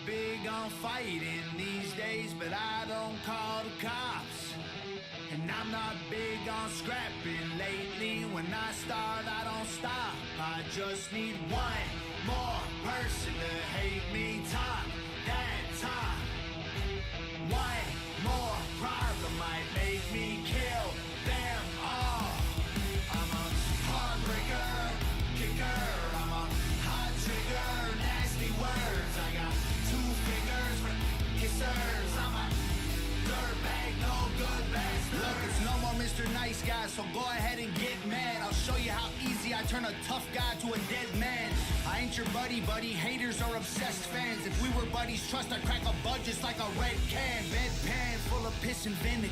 big on fighting these days, but I don't call the cops. And I'm not big on scrapping lately. When I start, I don't stop. I just need one more person to hate me. Talk that talk. One more problem might make me kill them all. I'm a heartbreaker, kicker. I'm a hot trigger, nasty words. I got 2 fingers for kissers. I'm a dirtbag, no good bastard. Look, it's no more Mr. Nice Guy, so go ahead and get mad. I'll show you how easy I turn a tough guy to a dead man. I ain't your buddy. Haters are obsessed fans. If we were buddies, trust I'd crack a bud just like a red can. Bedpan full of piss and vinegar.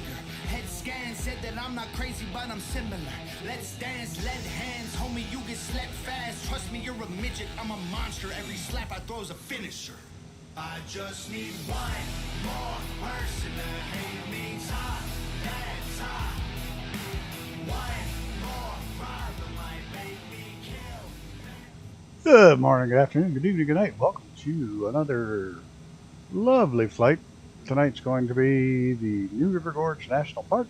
Head scan said that I'm not crazy, but I'm similar. Let's dance, lead hands, homie, you get slapped fast. Trust me, you're a midget, I'm a monster. Every slap I throw is a finisher. I just need one more person to hate me. Talk that talk. One more problem might make me kill. Good morning, good afternoon, good evening, good night. Welcome to another lovely flight. Tonight's going to be the New River Gorge National Park.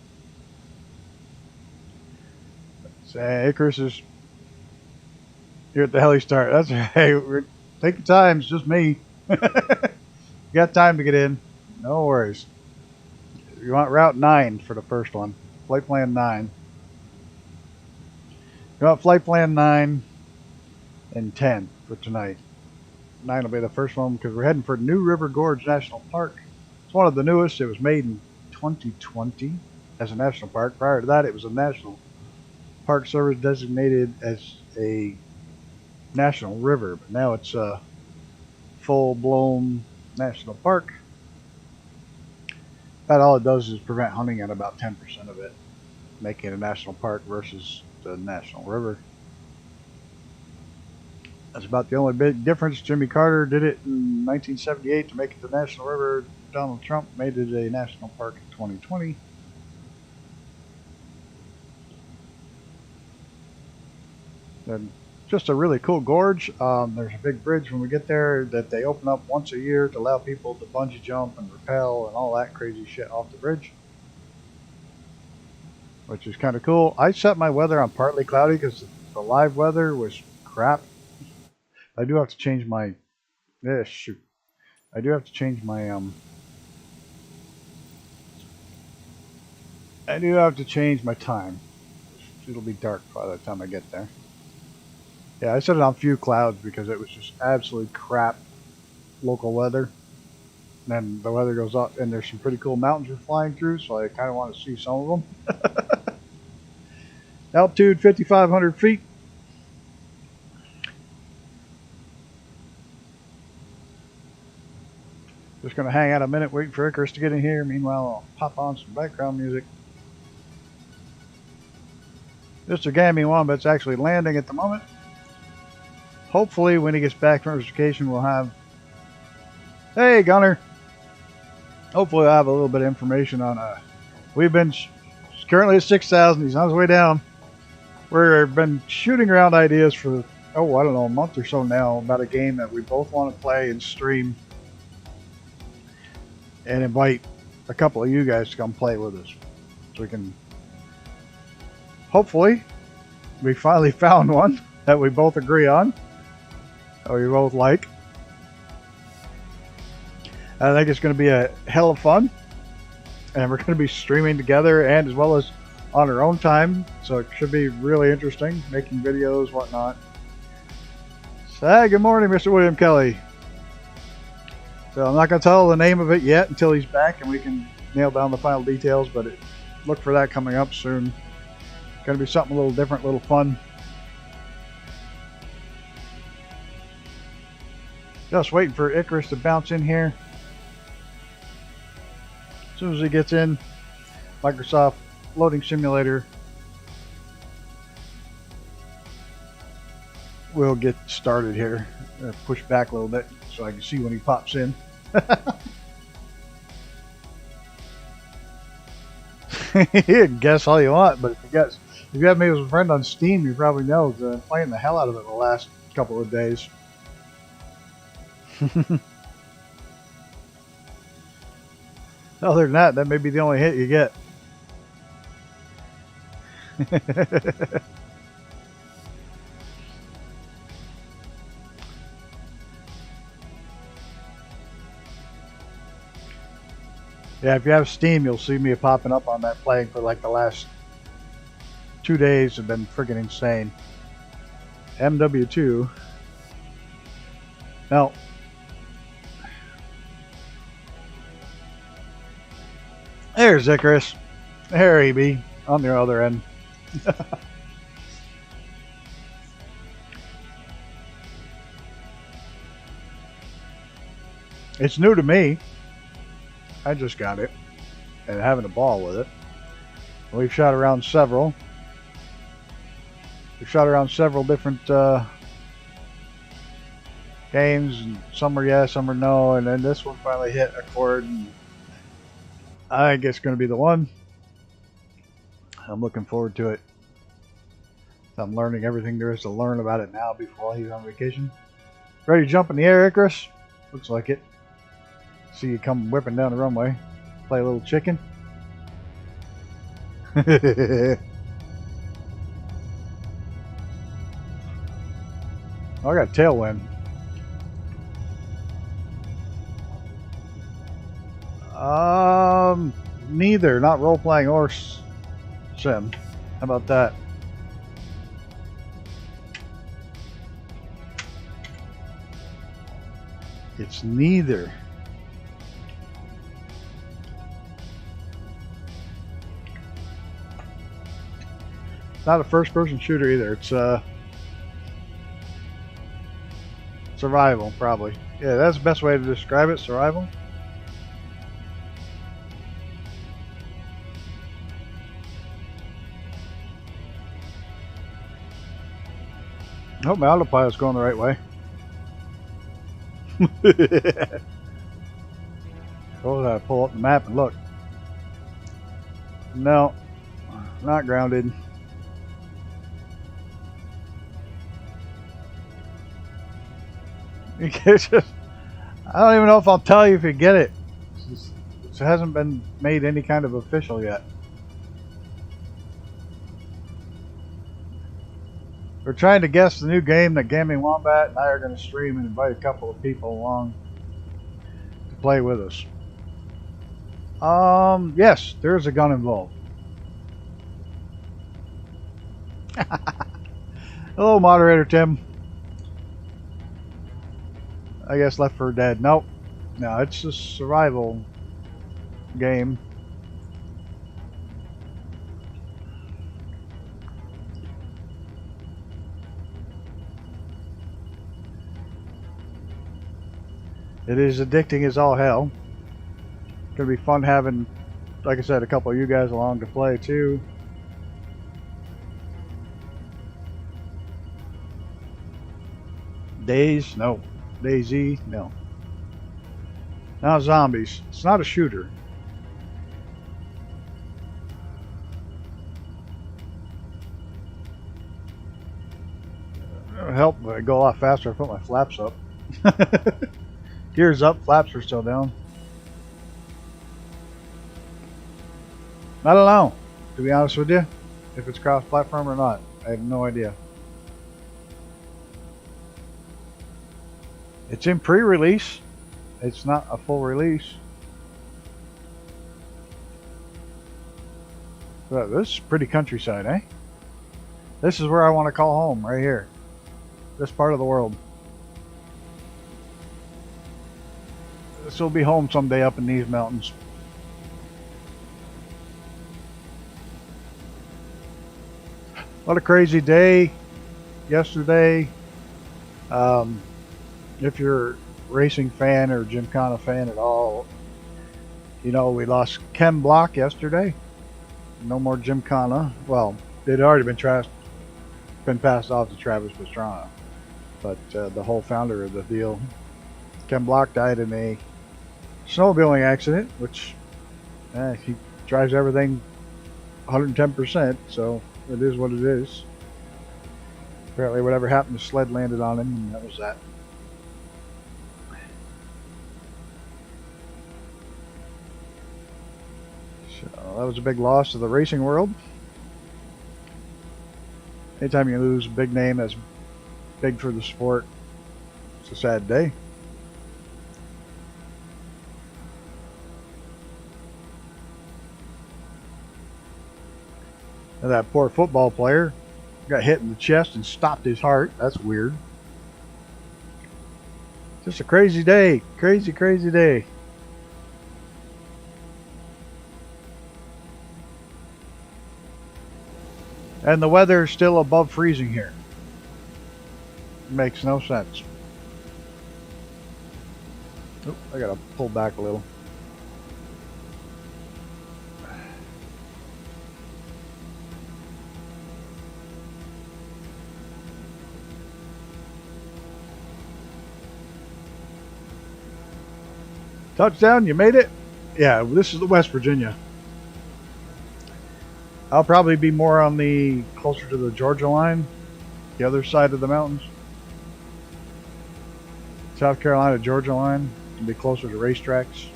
Icarus is here at the heli start. That's right. Take your time. It's just me. You got time to get in. No worries. You want Route 9 for the first one. Flight Plan 9. You want Flight Plan 9 and 10 for tonight. 9 will be the first one because we're heading for New River Gorge National Park. It's one of the newest. It was made in 2020 as a national park. Prior to that, it was a National Park Service designated as a national river, but now it's a full-blown national park. That all it does is prevent hunting at about 10% of it, making it a national park versus the national river. That's about the only big difference. Jimmy Carter did it in 1978 to make it the national river. Donald Trump made it a national park in 2020. And just a really cool gorge. There's a big bridge when we get there that they open up once a year to allow people to bungee jump and rappel and all that crazy shit off the bridge, which is kind of cool. I set my weather on partly cloudy because the live weather was crap. I do have to change my I do have to change my I do have to change my time. It'll be dark by the time I get there. Yeah, I set it on few clouds because it was just absolutely crap local weather. And then the weather goes up and there's some pretty cool mountains you're flying through, so I kind of want to see some of them. Altitude 5,500 feet. Just going to hang out a minute, wait for Icarus to get in here. Meanwhile, I'll pop on some background music. Mr. Gammy Wombat's actually landing at the moment. Hopefully, when he gets back from his vacation, we'll have... Hey, Gunner! Hopefully, I'll have a little bit of information on... We've been currently at 6,000. He's on his way down. We've been shooting around ideas for, I don't know, a month or so now about a game that we both want to play and stream. And invite a couple of you guys to come play with us. So we can... Hopefully, we finally found one that we both agree on. That we both like. I think it's going to be a hell of fun. And we're going to be streaming together and as well as on our own time. So it should be really interesting. Making videos, whatnot. So, hey, good morning, Mr. William Kelly. So I'm not going to tell the name of it yet until he's back and we can nail down the final details, but look for that coming up soon. It's going to be something a little different, a little fun. Just waiting for Icarus to bounce in here. As soon as he gets in, Microsoft Loading Simulator will get started here. Push back a little bit so I can see when he pops in. You can guess all you want, but if you have me as a friend on Steam, you probably know that I'm playing the hell out of it the last couple of days. Other than that, that may be the only hit you get. Yeah, if you have Steam, you'll see me popping up on that playing for like the last 2 days. Have been freaking insane. MW2. No. There's Icarus. There he be on the other end. It's new to me. I just got it and having a ball with it. We've shot around several. We've shot around several different games, and some are yes, some are no, and then this one finally hit a chord, and I think it's going to be the one. I'm looking forward to it. I'm learning everything there is to learn about it now before he's on vacation. Ready to jump in the air, Icarus? Looks like it. See you come whipping down the runway. Play a little chicken. I got tailwind. Neither. Not role playing or sim. How about that? It's neither. It's not a first-person shooter either. It's survival, probably. Yeah, that's the best way to describe it. Survival. I hope my autopilot's going the right way. Oh, I pull up the map and look. No, not grounded. You just, I don't even know if I'll tell you if you get it. It hasn't been made any kind of official yet. We're trying to guess the new game that Gaming Wombat and I are going to stream and invite a couple of people along to play with us. Yes, there is a gun involved. Hello, moderator Tim. I guess Left 4 Dead. Nope. No, it's a survival game. It is addicting as all hell. It's gonna be fun having, like I said, a couple of you guys along to play too. Days? No. DayZ? No. Now zombies. It's not a shooter. It'll help if I go a lot faster. I put my flaps up. Gears up, flaps are still down. I don't know, to be honest with you, if it's cross-platform or not. I have no idea. It's in pre-release. It's not a full release. But this is pretty countryside, eh? This is where I want to call home, right here. This part of the world. This will be home someday up in these mountains. What a crazy day yesterday. If you're a racing fan or Gymkhana fan at all, you know we lost Ken Block yesterday. No more Gymkhana. Well, it had already been passed off to Travis Pastrana, but the whole founder of the deal, Ken Block, died in a snowmobiling accident, which he drives everything 110%, so it is what it is. Apparently whatever happened, the sled landed on him, and that was that. So that was a big loss to the racing world. Anytime you lose a big name that's big for the sport, it's a sad day. And that poor football player got hit in the chest and stopped his heart. That's weird. Just a crazy day. Crazy, crazy day. And the weather is still above freezing here. Makes no sense. Oh, I gotta pull back a little. Touchdown, you made it? Yeah, this is the West Virginia. I'll probably be more on the closer to the Georgia line, the other side of the mountains. South Carolina, Georgia line, can be closer to racetracks.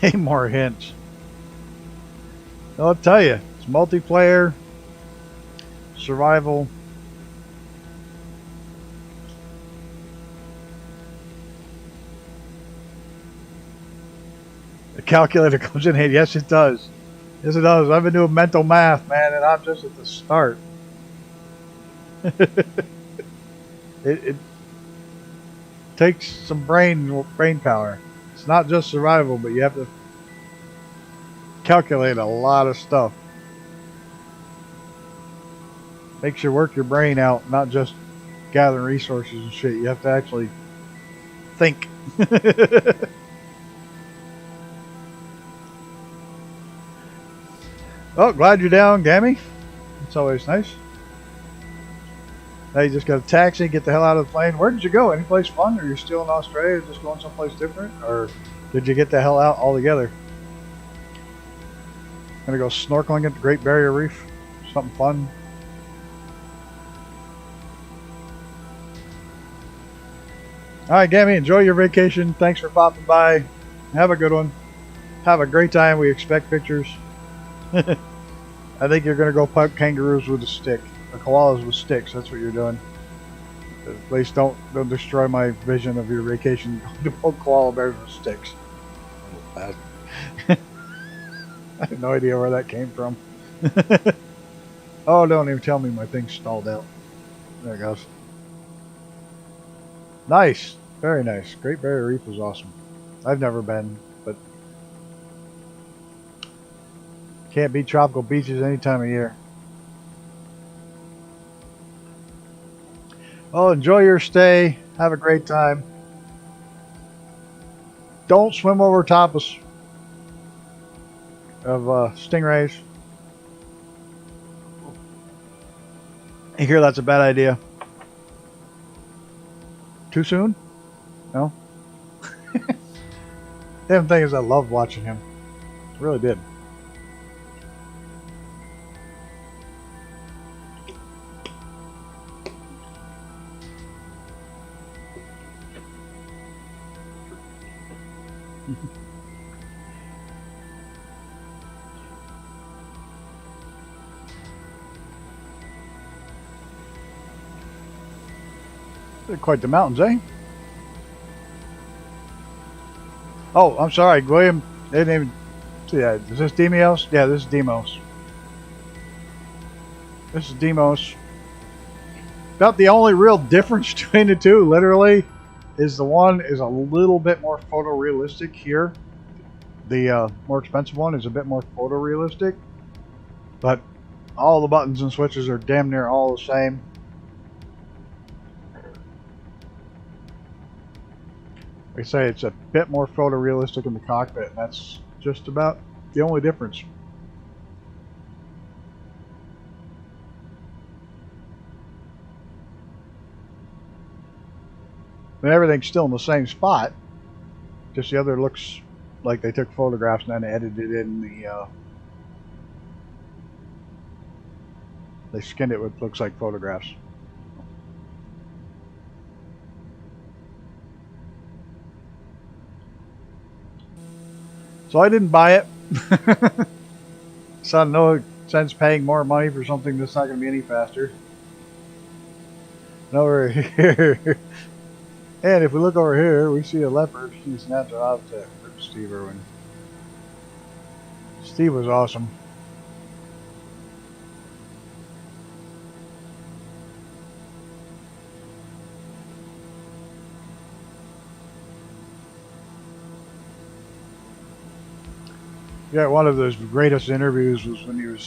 Hey, more hints. I'll tell you, it's multiplayer, survival. The calculator comes in handy. Yes, it does. Yes, it does. I've been doing mental math, man, and I'm just at the start. it takes some brain power. It's not just survival, but you have to calculate a lot of stuff. Makes you work your brain out, not just gather resources and shit. You have to actually think. Oh, glad you're down, Gammy. It's always nice. Now you just got a taxi, get the hell out of the plane. Where did you go? Any place fun? Or you're still in Australia, just going someplace different? Or did you get the hell out altogether? Gonna go snorkeling at the Great Barrier Reef? Something fun? Alright, Gammy, enjoy your vacation. Thanks for popping by. Have a good one. Have a great time. We expect pictures. I think you're going to go poke kangaroos with a stick. Or koalas with sticks. That's what you're doing. At least don't destroy my vision of your vacation. To poke koala bears with sticks. I have no idea where that came from. Oh, don't even tell me my thing's stalled out. There it goes. Nice. Very nice. Great Barrier Reef was awesome. I've never been, but can't beat tropical beaches any time of year. Oh, enjoy your stay. Have a great time. Don't swim over top of stingrays. I hear that's a bad idea. Too soon? No? The thing is, I loved watching him. I really did. They're quite the mountains, eh? Oh, I'm sorry, William. They didn't even. Yeah, is this Demos? Yeah, this is Demos. This is Demos. About the only real difference between the two, literally, is the one is a little bit more photorealistic here. The more expensive one is a bit more photorealistic, but all the buttons and switches are damn near all the same. Like I say, it's a bit more photorealistic in the cockpit, and that's just about the only difference. And everything's still in the same spot, just the other looks like they took photographs and then edited in They skinned it with looks like photographs. So I didn't buy it. So no sense paying more money for something that's not going to be any faster. And over here, and if we look over here, we see a leopard. He's natural habitat for Steve Irwin. Steve was awesome. Yeah, one of those greatest interviews was when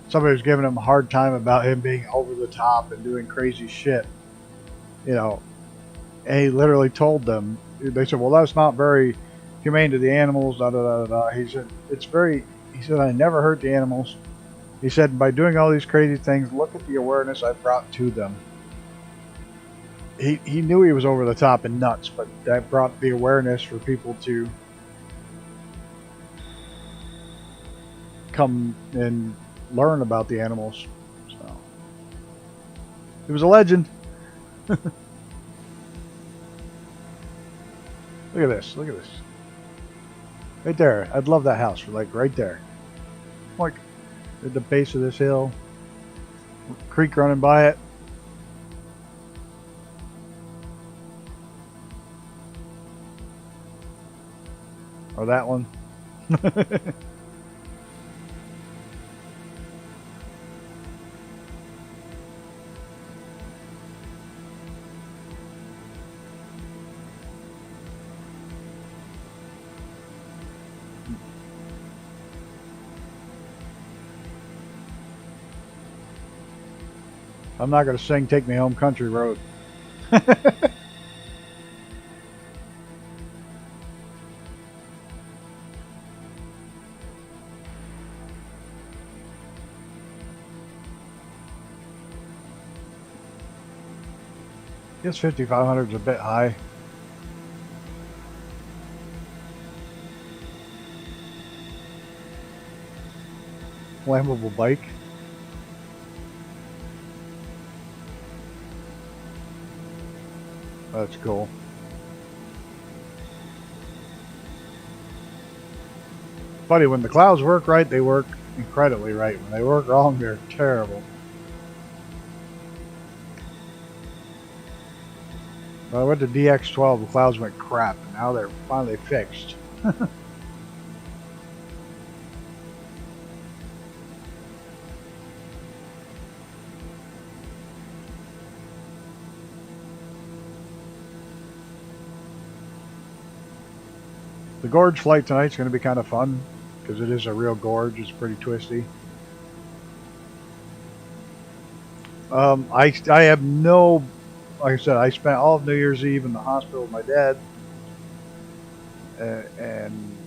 somebody was giving him a hard time about him being over the top and doing crazy shit, you know, and he literally told them, they said, well, that's not very humane to the animals, da da da da. He said, I never hurt the animals. He said, by doing all these crazy things, look at the awareness I brought to them. He knew he was over the top and nuts, but that brought the awareness for people to come and learn about the animals. So he was a legend. Look at this. Look at this. Right there. I'd love that house. Like right there. Like at the base of this hill. Creek running by it. Or that one. I'm not going to sing Take Me Home Country Road. Guess 5,500 is a bit high. Flammable bike. That's cool. Funny, when the clouds work right, they work incredibly right. When they work wrong, they're terrible. When I went to DX12, the clouds went crap, and now they're finally fixed. The Gorge flight tonight's going to be kind of fun, because it is a real gorge. It's pretty twisty. I have no, like I said, I spent all of New Year's Eve in the hospital with my dad, and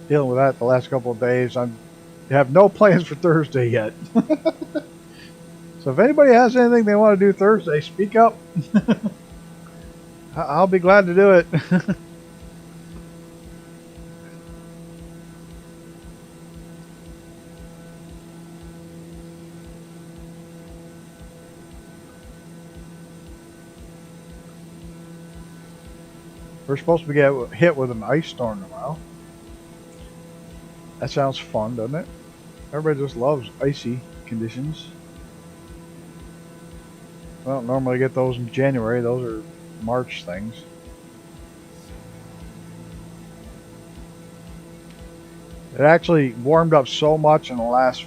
dealing with that the last couple of days. I have no plans for Thursday yet. So if anybody has anything they want to do Thursday, speak up. I'll be glad to do it. We're supposed to get hit with an ice storm tomorrow. That sounds fun, doesn't it? Everybody just loves icy conditions. I don't normally get those in January. Those are March things. It actually warmed up so much in the last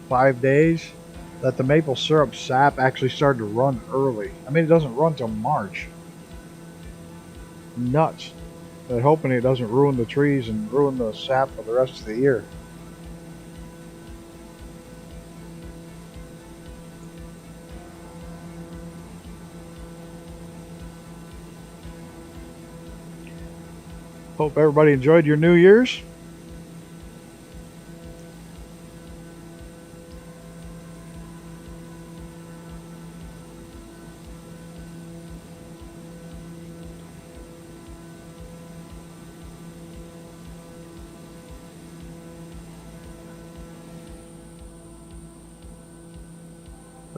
5 days that the maple syrup sap actually started to run early. I mean, it doesn't run till March. Nuts. They're hoping it doesn't ruin the trees and ruin the sap for the rest of the year. Hope everybody enjoyed your New Year's.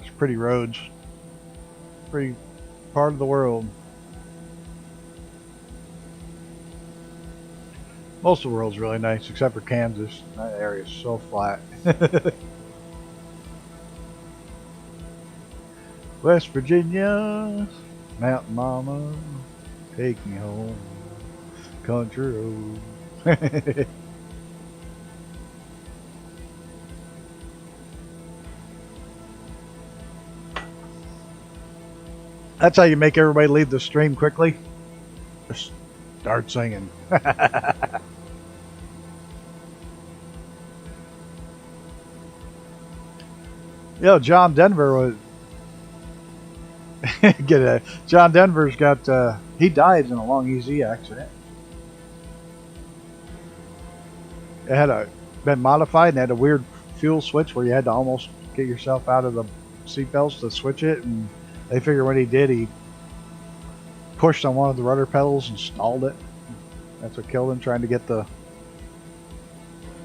It's pretty roads. Pretty part of the world. Most of the world's really nice, except for Kansas. That area is so flat. West Virginia, Mountain Mama, take me home, country road. That's how you make everybody leave the stream quickly. Just start singing. John Denver was John Denver's got he died in a long EZ accident. It had been modified and had a weird fuel switch where you had to almost get yourself out of the seatbelts to switch it, and they figure when he did, he pushed on one of the rudder pedals and stalled it. That's what killed him, trying to get the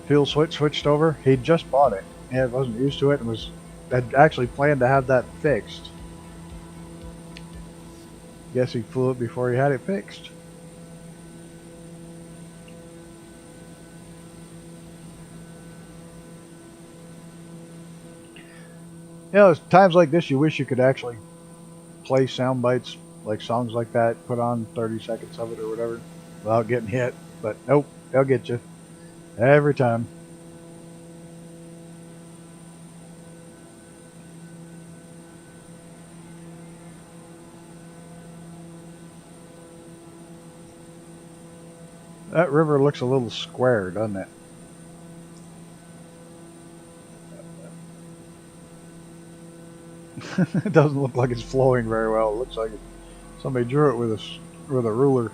fuel switch switched over. He'd just bought it and wasn't used to it, and had actually planned to have that fixed. Guess he flew it before he had it fixed. It's times like this you wish you could actually play sound bites, like songs like that, put on 30 seconds of it or whatever, without getting hit. But nope, they'll get you. Every time. That river looks a little square, doesn't it? It doesn't look like it's flowing very well. It looks like somebody drew it with a ruler.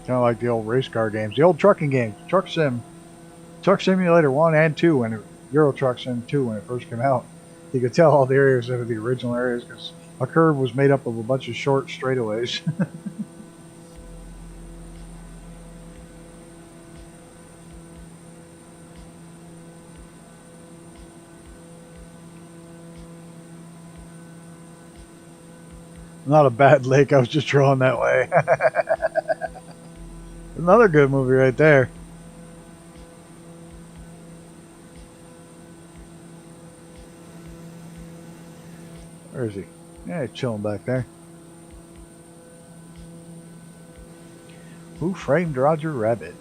Kind of like the old race car games, the old trucking games, Truck Simulator 1 and 2, and Euro Truck Sim 2 when it first came out. You could tell all the areas that are the original areas because a curve was made up of a bunch of short straightaways. Not a bad lake, I was just drawing that way. Another good movie right there. Where is he? Yeah, he's chilling back there. Who Framed Roger Rabbit?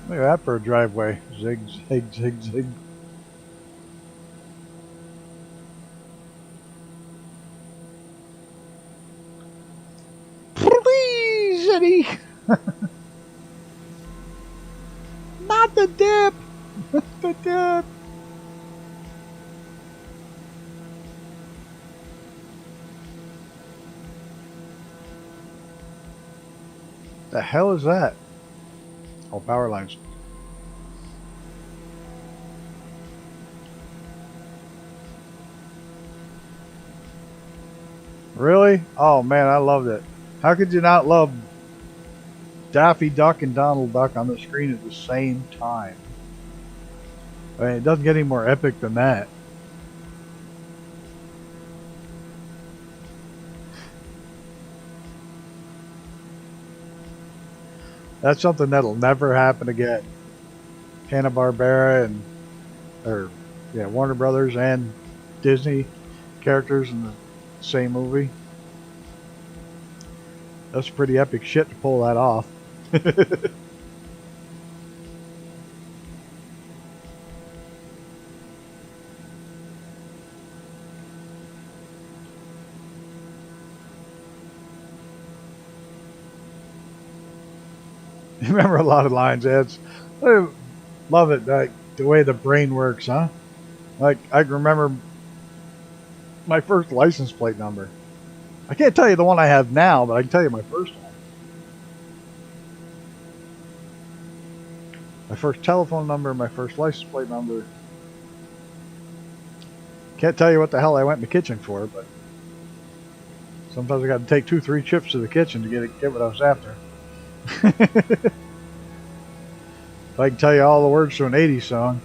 Look at that for a driveway. Zig, zig, zig, zig. Please, Eddie! Not the dip! The dip! The hell is that? Oh, power lines. Really? Oh man, I loved it. How could you not love Daffy Duck and Donald Duck on the screen at the same time? I mean, it doesn't get any more epic than that. That's something that'll never happen again. Hanna-Barbera Warner Brothers and Disney characters in the same movie. That's pretty epic shit to pull that off. You remember a lot of lines, Ed. I love it, like the way the brain works, huh? Like I remember My first license plate number. I can't tell you the one I have now, but I can tell you my first one. My first telephone number, my first license plate number. Can't tell you what the hell I went in the kitchen for, but sometimes I got to take 2-3 trips to the kitchen to get what I was after. If I can tell you all the words to an 80s song.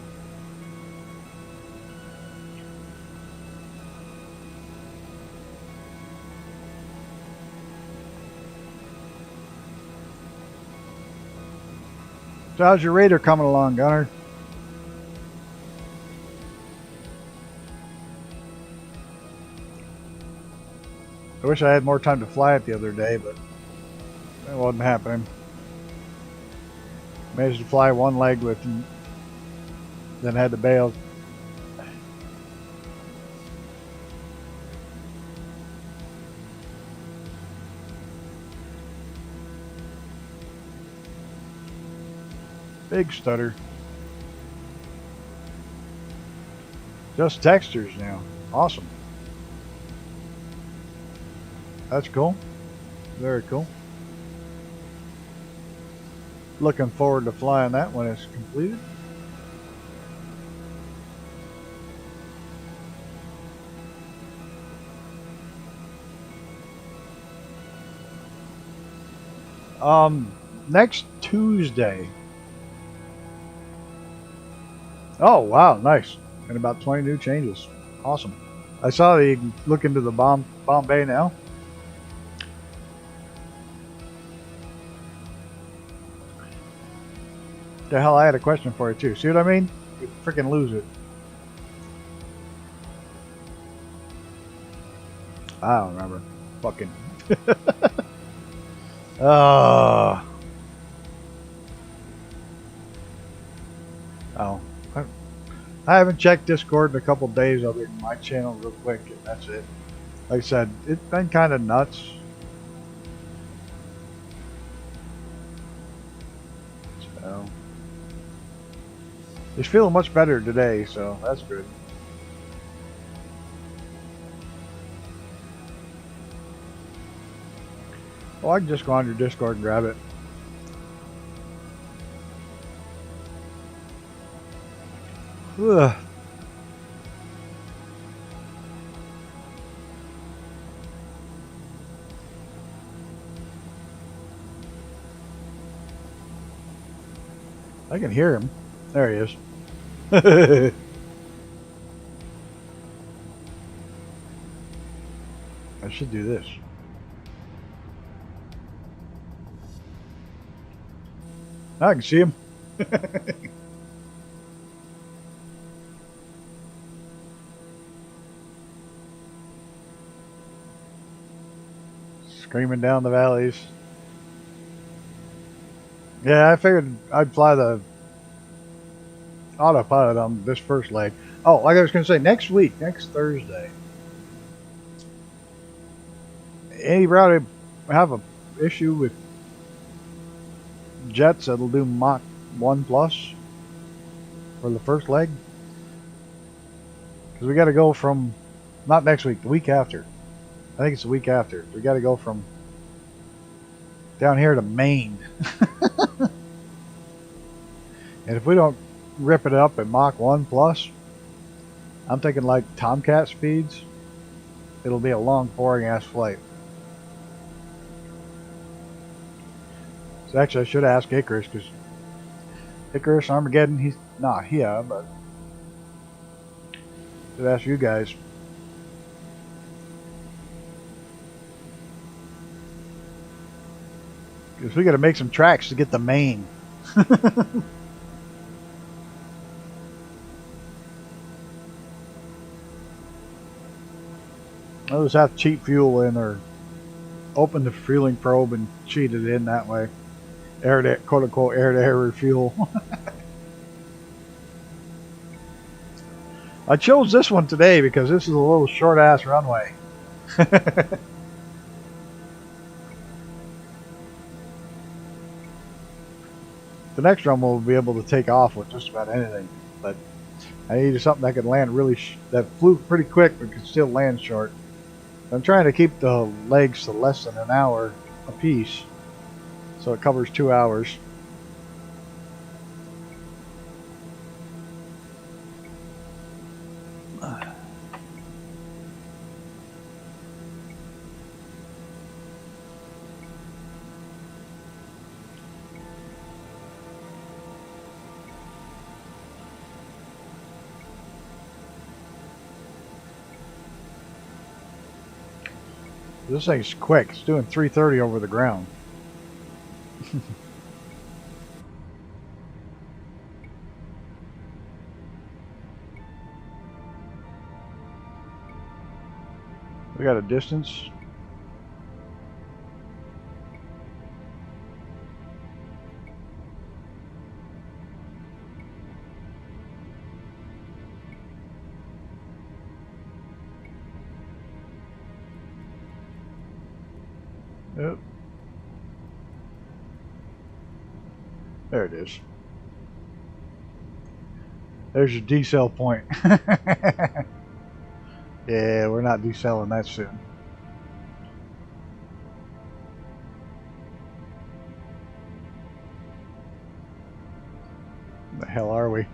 So how's your Raider coming along, Gunner? I wish I had more time to fly it the other day, but that wasn't happening. Managed to fly one leg with him, then had to bail. Big stutter. Just textures now. Awesome. That's cool. Very cool. Looking forward to flying that when it's completed. Next Tuesday. Oh, wow, nice. And about 20 new changes. Awesome. I saw that you can look into the Bombay now. The hell, I had a question for you too. See what I mean? You freaking lose it. I don't remember. Fucking. Oh. I haven't checked Discord in a couple days. I'll be in my channel real quick, and that's it. Like I said, it's been kind of nuts. So, he's feeling much better today, so that's good. Well, I can just go on your Discord and grab it. Ugh. I can hear him. There he is. I should do this. I can see him. Screaming down the valleys. Yeah, I figured I'd fly the autopilot on this first leg. Oh, like I was going to say, next week, next Thursday, anybody have a issue with jets that'll do Mach 1 plus for the first leg? Because we got to go from, not next week, the week after. I think it's the week after. We got to go from down here to Maine. And if we don't rip it up at Mach 1 plus, I'm thinking like Tomcat speeds, it'll be a long, boring ass flight. So actually, I should ask Icarus, because Icarus Armageddon, he's not here, but I should ask you guys. Because we got to make some tracks to get to Maine. I'll just have to cheat fuel in, or open the fueling probe and cheat it in that way. Air to, quote unquote, air to air refuel. I chose this one today because this is a little short ass runway. The next one we'll be able to take off with just about anything, but I needed something that could land really, that flew pretty quick but could still land short. I'm trying to keep the legs to less than an hour a piece, so it covers 2 hours. This thing's quick. It's doing 330 over the ground. We got a distance. Yep. There it is. There's your decel point. Yeah, we're not decelling that soon. The hell are we?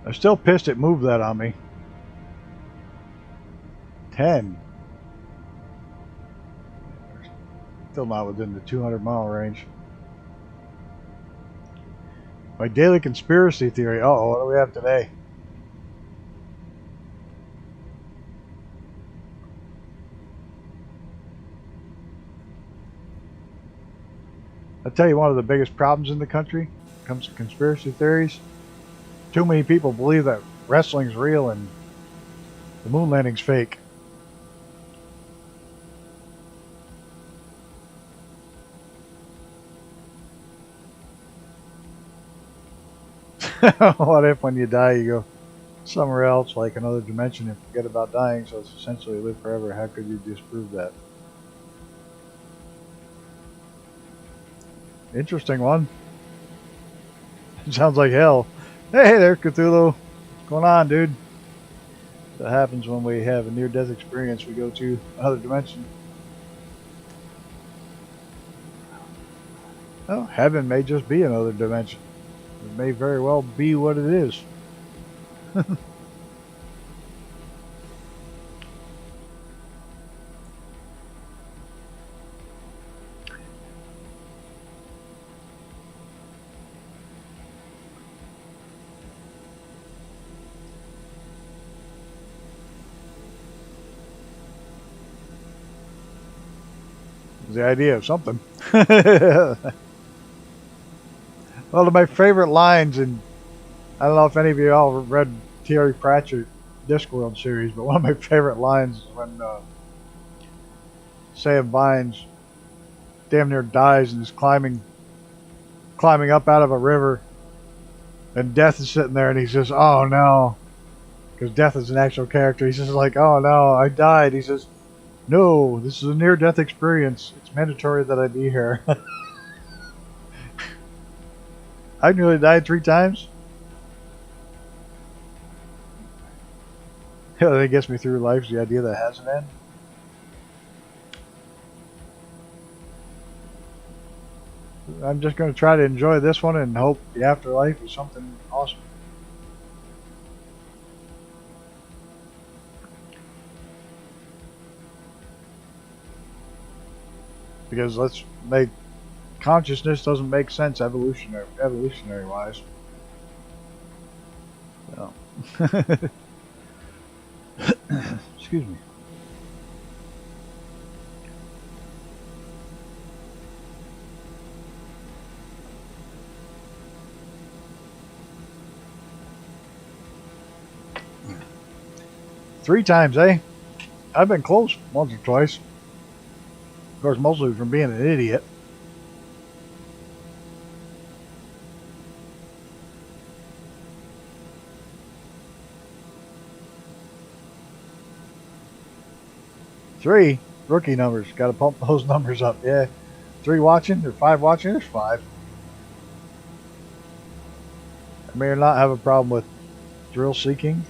I'm still pissed it moved that on me. 10. Still not within the 200-mile range. My daily conspiracy theory. Uh-oh, what do we have today? I'll tell you one of the biggest problems in the country when it comes to conspiracy theories. Too many people believe that wrestling's real and the moon landing's fake. What if when you die you go somewhere else, like another dimension, and forget about dying, so it's essentially live forever? How could you disprove that? Interesting one. Sounds like hell. Hey there, Cthulhu. What's going on, dude? That happens when we have a near-death experience. We go to another dimension. Oh, heaven may just be another dimension. It may very well be what it is. The idea of something. One of my favorite lines, and I don't know if any of you all read Terry Pratchett Discworld series, but one of my favorite lines is when Sam Vines damn near dies and is climbing up out of a river, and Death is sitting there, and he says, "Oh no," because Death is an actual character. He says like, "Oh no, I died." He says, "No, this is a near-death experience. It's mandatory that I be here." I nearly died 3 times. Yeah, that gets me through life, is the idea that it has an end. I'm just going to try to enjoy this one and hope the afterlife is something awesome. Because let's make consciousness doesn't make sense evolutionary wise. So. Excuse me. Three times, eh? I've been close once or twice. Of course, mostly from being an idiot. Three rookie numbers. Got to pump those numbers up. Yeah. 3 watching or 5 watching. There's 5. I may or not have a problem with thrill seeking.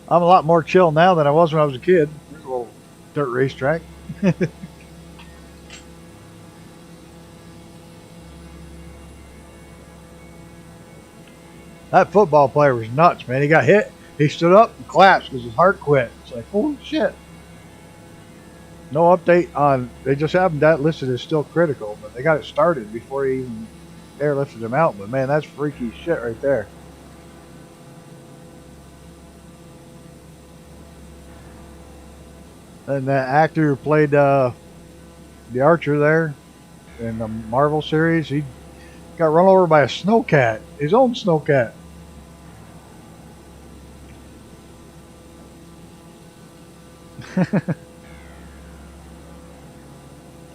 I'm a lot more chill now than I was when I was a kid. There's a little dirt racetrack. That football player was nuts, man. He got hit. He stood up and collapsed because his heart quit. It's like, holy shit. No update on. They just have him that listed as still critical, but they got it started before he even airlifted him out. But man, that's freaky shit right there. And that actor who played the Archer there in the Marvel series, he got run over by a snowcat, his own snowcat.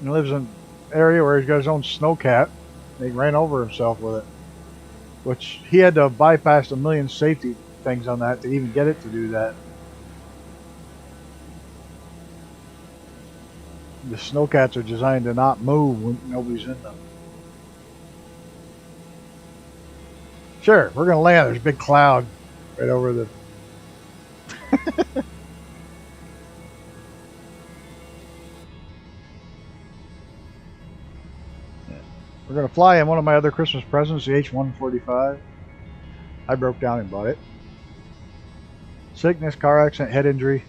He lives in an area where he's got his own snowcat. He ran over himself with it, which he had to bypass a million safety things on that to even get it to do that. The snowcats are designed to not move when nobody's in them. Sure, we're going to land. There's a big cloud right over the... We're going to fly in one of my other Christmas presents, the H-145. I broke down and bought it. Sickness, car accident, head injury.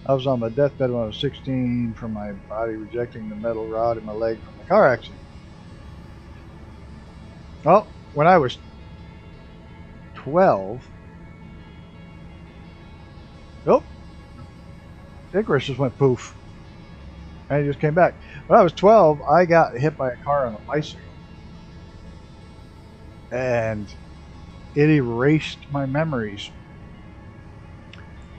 I was on my deathbed when I was 16 from my body rejecting the metal rod in my leg from the car accident. Well, when I was 12... Oh! Icarus just went poof. And he just came back. When I was 12, I got hit by a car on a bicycle. And it erased my memories.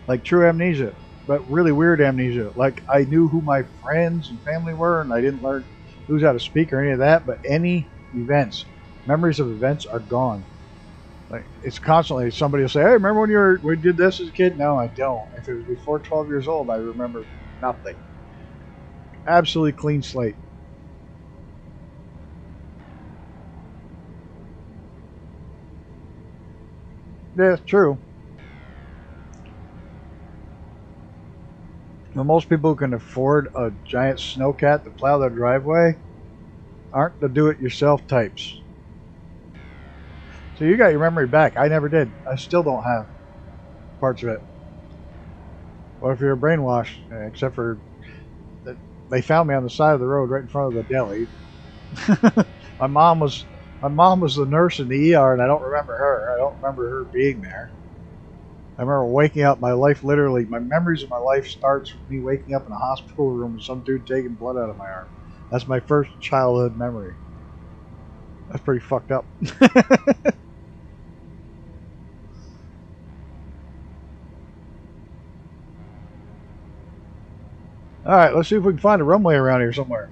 Like true amnesia. But really weird amnesia. Like I knew who my friends and family were, and I didn't learn who's how to speak or any of that. But any events, memories of events are gone. Like it's constantly somebody will say, "Hey, remember when we did this as a kid?" No, I don't. If it was before 12 years old, I remember nothing. Absolutely clean slate. Yeah, it's true. But most people who can afford a giant snowcat to plow their driveway aren't the do-it-yourself types. So you got your memory back. I never did. I still don't have parts of it. What if you're brainwashed? Except for that they found me on the side of the road right in front of the deli. My mom was the nurse in the ER, and I don't remember her. I don't remember her being there. I remember waking up. My life literally, my memories of my life starts with me waking up in a hospital room with some dude taking blood out of my arm. That's my first childhood memory. That's pretty fucked up. Alright, let's see if we can find a runway around here somewhere.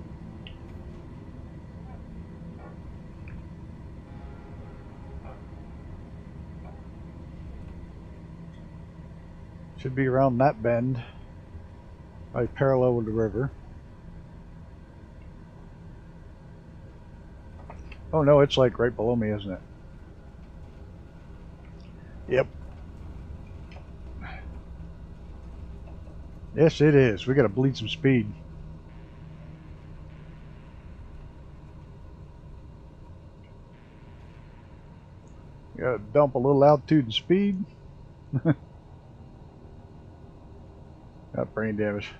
Should be around that bend. Probably parallel with the river. Oh no, it's like right below me, isn't it? Yep. Yes, it is. We gotta bleed some speed. Gotta dump a little altitude and speed. Got brain damage.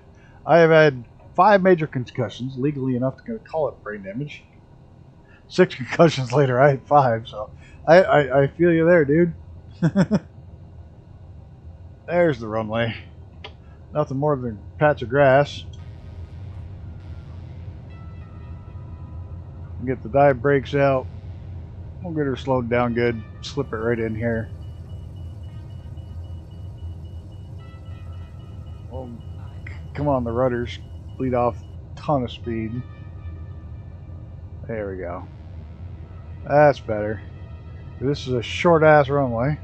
I have had 5 major concussions, legally enough to call it brain damage. 6 concussions later, I had 5, so I feel you there, dude. There's the runway. Nothing more than a patch of grass. Get the dive brakes out. We'll get her slowed down good. Slip it right in here. We'll come on the rudders. Bleed off a ton of speed. There we go. That's better. This is a short ass runway.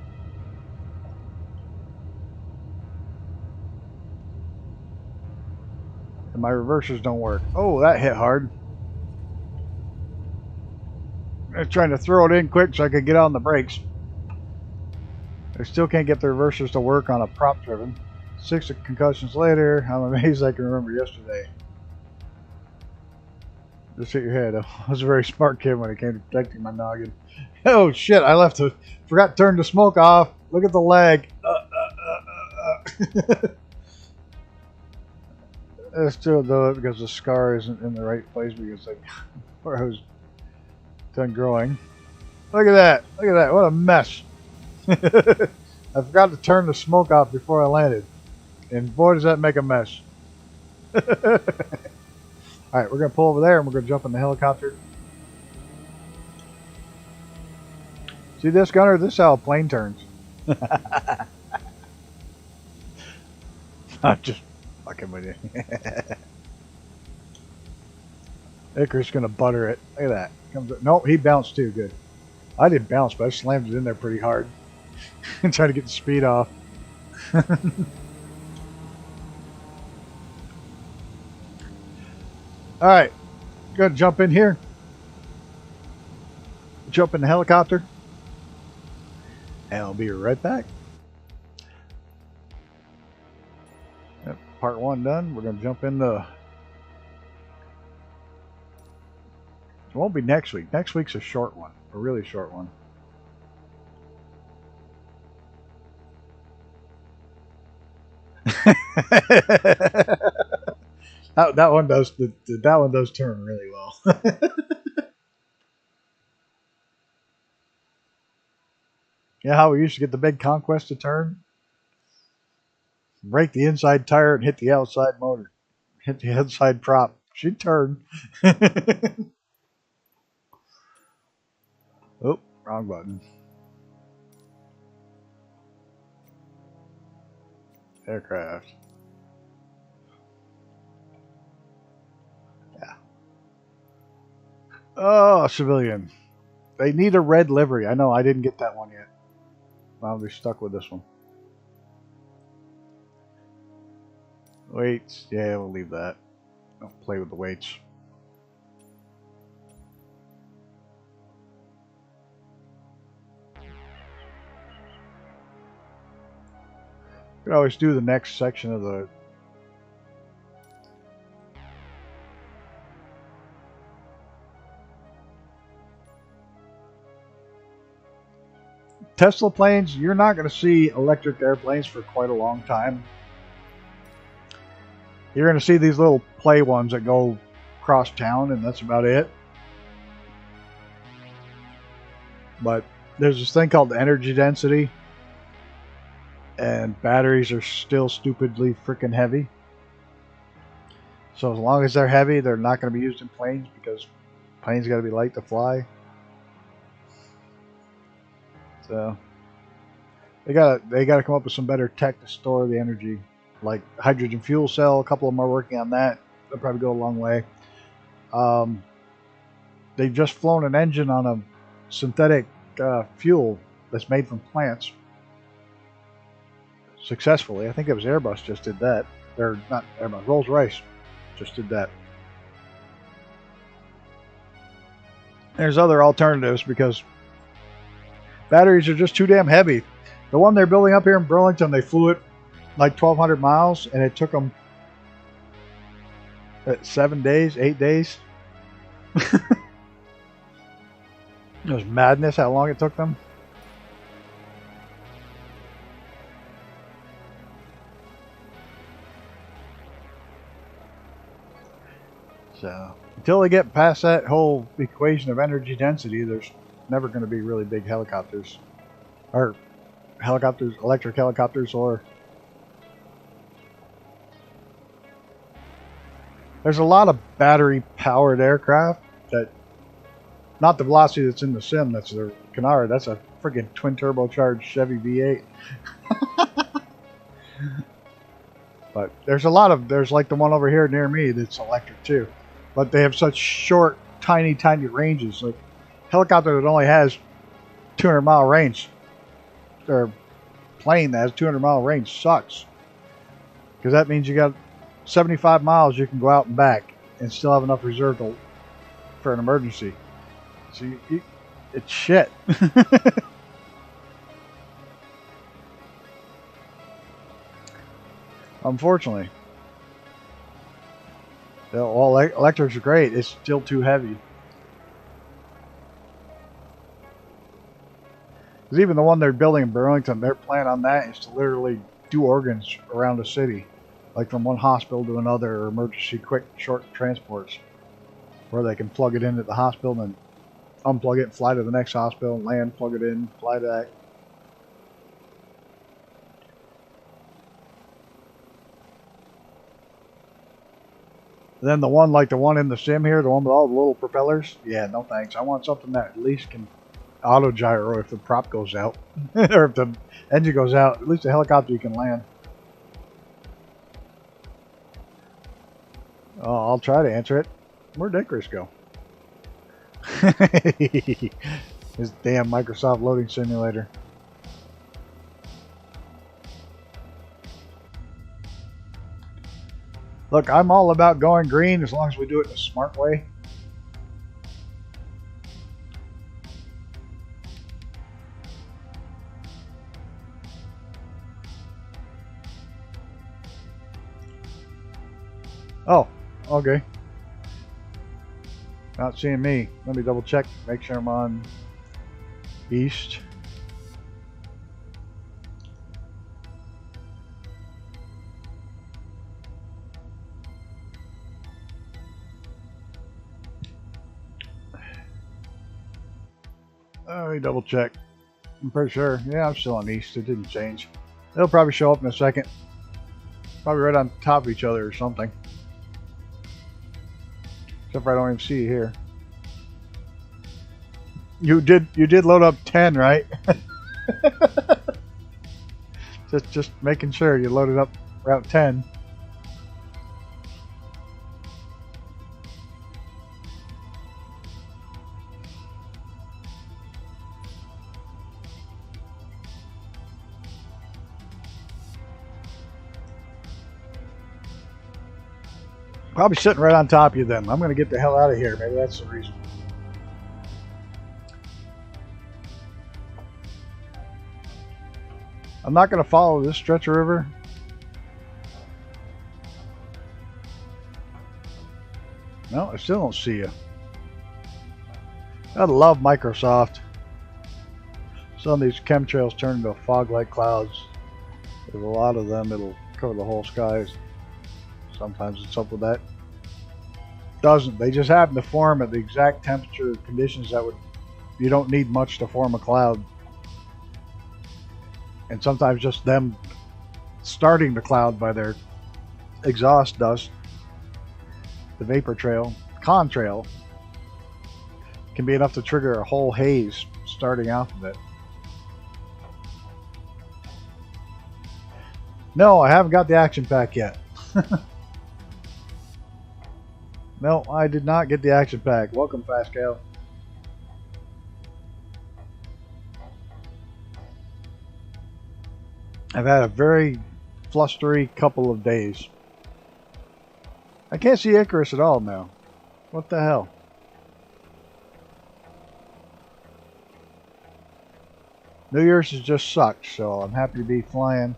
And my reversers don't work. Oh, that hit hard. I'm trying to throw it in quick so I could get on the brakes. I still can't get the reversers to work on a prop driven. 6 concussions later, I'm amazed I can remember yesterday. Just hit your head. I was a very smart kid when it came to protecting my noggin. Oh shit, I forgot to turn the smoke off. Look at the lag. I still do it because the scar isn't in the right place because where I was done growing. Look at that. Look at that. What a mess. I forgot to turn the smoke off before I landed. And boy, does that make a mess. Alright, we're going to pull over there and we're going to jump in the helicopter. See this, Gunner? This is how a plane turns. I'm just fucking with you. Icarus going to butter it. Look at that. Nope, he bounced too. Good. I didn't bounce, but I slammed it in there pretty hard. And trying to get the speed off. Alright. Go ahead and jump in here. Jump in the helicopter. And I'll be right back. Yep, part 1 done. We're going to jump into... It won't be next week. Next week's a short one. A really short one. that one does that one does turn really well. Yeah, how we used to get the big Conquest to turn? Break the inside tire and hit the outside motor. Hit the outside prop. She'd turn. Oh, wrong button. Aircraft. Yeah. Oh, civilian. They need a red livery. I know, I didn't get that one yet. I'll be stuck with this one. Weights. Yeah, we'll leave that. Don't play with the weights. You can always do the next section of the... Tesla planes, you're not going to see electric airplanes for quite a long time. You're going to see these little play ones that go across town, and that's about it. But there's this thing called energy density, and batteries are still stupidly freaking heavy. So as long as they're heavy, they're not going to be used in planes because planes got to be light to fly. So they gotta come up with some better tech to store the energy, like hydrogen fuel cell. A couple of them are working on that. They'll probably go a long way. They've just flown an engine on a synthetic fuel that's made from plants successfully. I think it was Airbus just did that. They're not Airbus. Rolls-Royce just did that. There's other alternatives because batteries are just too damn heavy. The one they're building up here in Burlington, they flew it like 1,200 miles, and it took them 7 days, 8 days. It was madness how long it took them. So until they get past that whole equation of energy density, there's never going to be really big helicopters, or helicopters, electric helicopters, or there's a lot of battery powered aircraft that, not the velocity that's in the sim, that's their Canard, that's a friggin' twin turbocharged Chevy V8. But there's like the one over here near me that's electric too, but they have such short, tiny ranges. Like helicopter that only has 200-mile range, or plane that has 200-mile range sucks, because that means you got 75 miles you can go out and back and still have enough reserve for an emergency. So it's shit. Unfortunately. Well, electrics are great. It's still too heavy. Because even the one they're building in Burlington, their plan on that is to literally do organs around the city. Like from one hospital to another, or emergency quick short transports. Where they can plug it in at the hospital and then unplug it and fly to the next hospital and land, plug it in, fly back. Then the one like the one in the sim here, the one with all the little propellers, yeah, no thanks. I want something that at least can auto gyro if the prop goes out. Or if the engine goes out, at least a helicopter you can land. Oh, I'll try to answer it. Where'd Icarus go? This damn Microsoft loading simulator. Look, I'm all about going green as long as we do it in a smart way. Oh, okay. Not seeing me. Let me double check, make sure I'm on east. Let me double check. I'm pretty sure. Yeah, I'm still on east. It didn't change. It'll probably show up in a second. Probably right on top of each other or something. Except for I don't even see you here. You did load up 10, right? just making sure you loaded up Route 10. Probably sitting right on top of you then. I'm going to get the hell out of here. Maybe that's the reason. I'm not going to follow this stretch of river. No, I still don't see you. I love Microsoft. Some of these chemtrails turn into fog-like clouds. There's a lot of them. It'll cover the whole skies. Sometimes it's up with that. Doesn't. They just happen to form at the exact temperature conditions that would... You don't need much to form a cloud. And sometimes just them starting the cloud by their exhaust dust, the vapor trail, contrail, can be enough to trigger a whole haze starting off of it. No, I haven't got the action pack yet. No, I did not get the action pack. Welcome, Pascal. I've had a very flustery couple of days. I can't see Icarus at all now. What the hell? New Year's has just sucked, so I'm happy to be flying.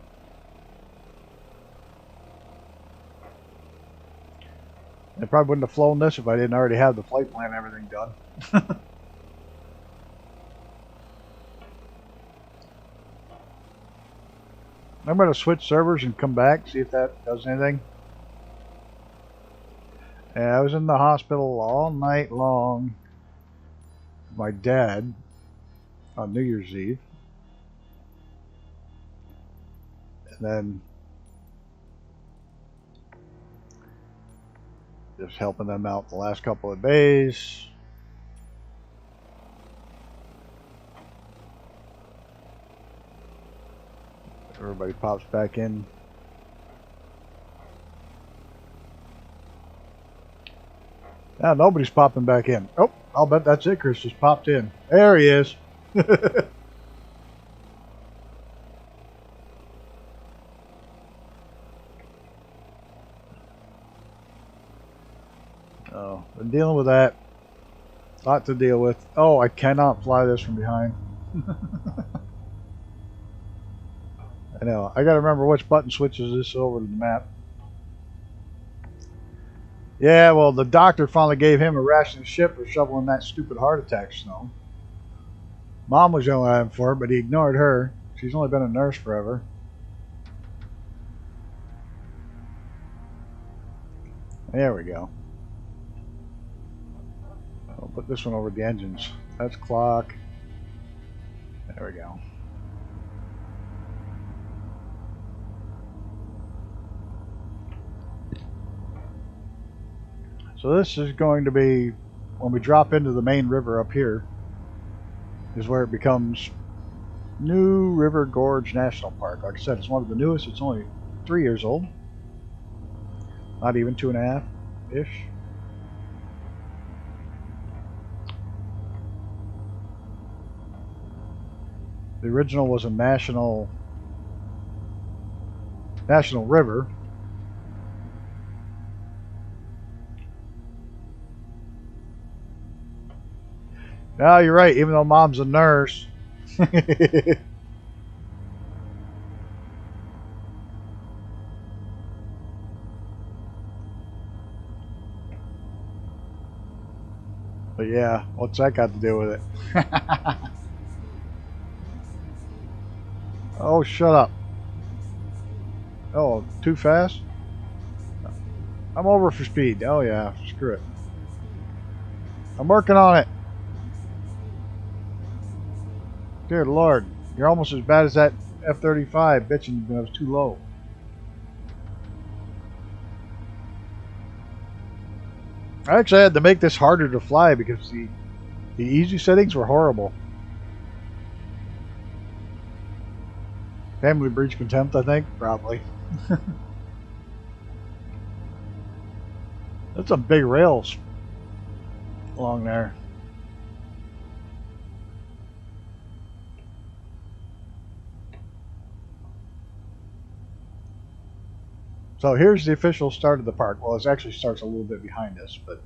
I probably wouldn't have flown this if I didn't already have the flight plan and everything done. I'm going to switch servers and come back, see if that does anything. Yeah, I was in the hospital all night long. My dad on New Year's Eve. And then just helping them out the last couple of days. Everybody pops back in. Now nobody's popping back in. Oh, I'll bet that's it. Chris just popped in. There he is. So, been dealing with that. Lot to deal with. Oh, I cannot fly this from behind. I know. I gotta remember which button switches this over to the map. Yeah, well, the doctor finally gave him a ration of shit for shoveling that stupid heart attack snow. Mom was yelling at him for it, but he ignored her. She's only been a nurse forever. There we go. I'll put this one over the engines. That's clock. There we go. So this is going to be, when we drop into the main river up here, is where it becomes New River Gorge National Park. Like I said, it's one of the newest. It's only 3 years old. Not even 2.5-ish. The original was a national river. No, you're right. Even though Mom's a nurse. But yeah, what's that got to do with it? Oh, shut up. Oh, too fast? I'm over for speed. Oh yeah, screw it. I'm working on it. Dear Lord, you're almost as bad as that F-35 bitching that I was too low. I actually had to make this harder to fly because the easy settings were horrible. Family breach contempt, I think, probably. That's some big rails along there. So here's the official start of the park. Well, it actually starts a little bit behind us, but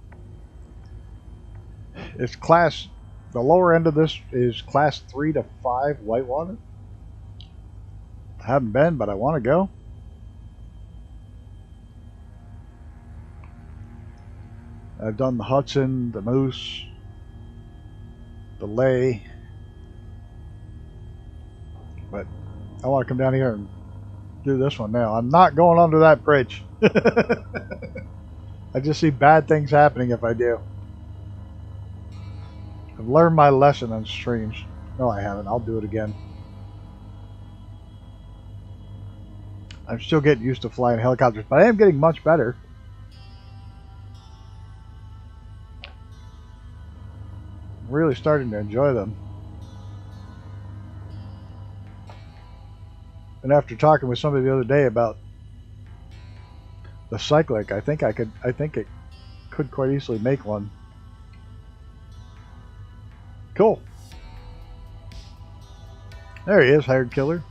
it's class, the lower end of this is class 3 to 5 whitewater. I haven't been, but I want to go. I've done the Hudson, the Moose, the Lay, but I want to come down here and do this one now. I'm not going under that bridge. I just see bad things happening if I do. I've learned my lesson on streams. No, I haven't. I'll do it again. I'm still getting used to flying helicopters, but I am getting much better. I'm really starting to enjoy them. And after talking with somebody the other day about the cyclic, I think it could quite easily make one. Cool. There he is, hired killer.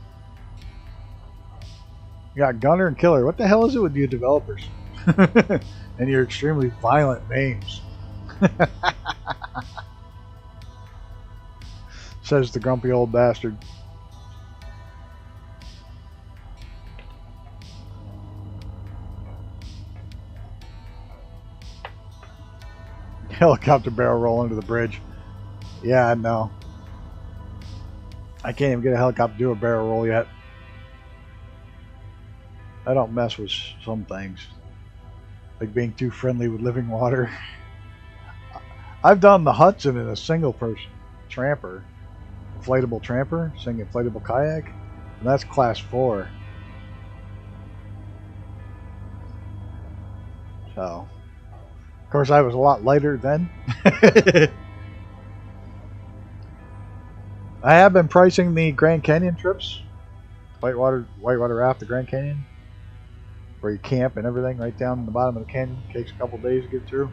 You got gunner and killer. What the hell is it with you developers? And your extremely violent names. Says the grumpy old bastard. Helicopter barrel roll into the bridge. Yeah, I know. I can't even get a helicopter to do a barrel roll yet. I don't mess with some things, like being too friendly with living water. I've done the Hudson in a single person tramper, inflatable tramper, inflatable kayak, and that's class 4. So, of course, I was a lot lighter then. I have been pricing the Grand Canyon trips, whitewater raft, the Grand Canyon, where you camp and everything right down in the bottom of the canyon. Takes a couple days to get through.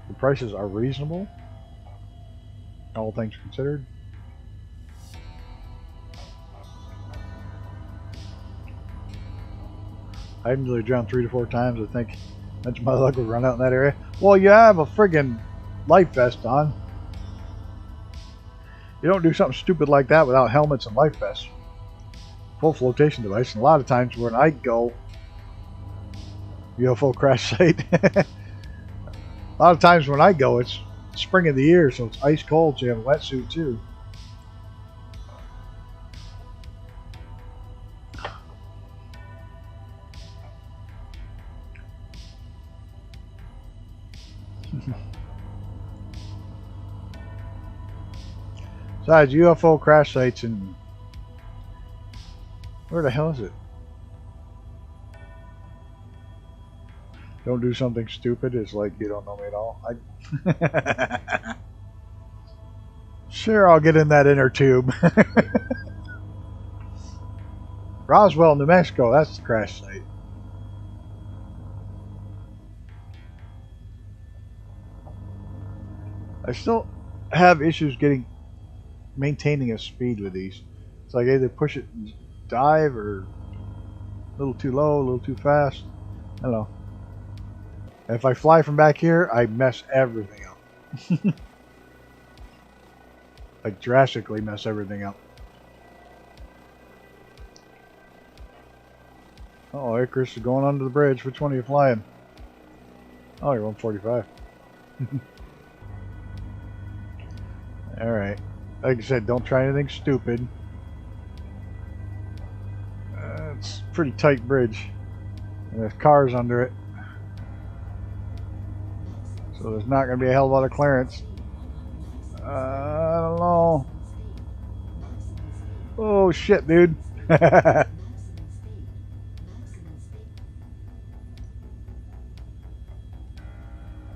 The prices are reasonable, all things considered. I usually drown 3 to 4 times. I think that's my luck would run out in that area. Well, you have a friggin' life vest on. You don't do something stupid like that without helmets and life vests. Full flotation device. And a lot of times when I go UFO crash site, a lot of times when I go, it's spring of the year, so it's ice cold, so you have a wetsuit too. Besides, UFO crash sites and where the hell is it? Don't do something stupid. It's like you don't know me at all. Sure, I'll get in that inner tube. Roswell, New Mexico. That's the crash site. I still have issues maintaining a speed with these. It's like either push it and dive or a little too low, a little too fast. I don't know. If I fly from back here, I mess everything up. I drastically mess everything up. Oh, Icarus is going under the bridge. Which one are you flying? Oh, you're 145. Alright. Like I said, don't try anything stupid. It's a pretty tight bridge. And there's cars under it. So there's not going to be a hell of a lot of clearance. I don't know. Oh shit, dude.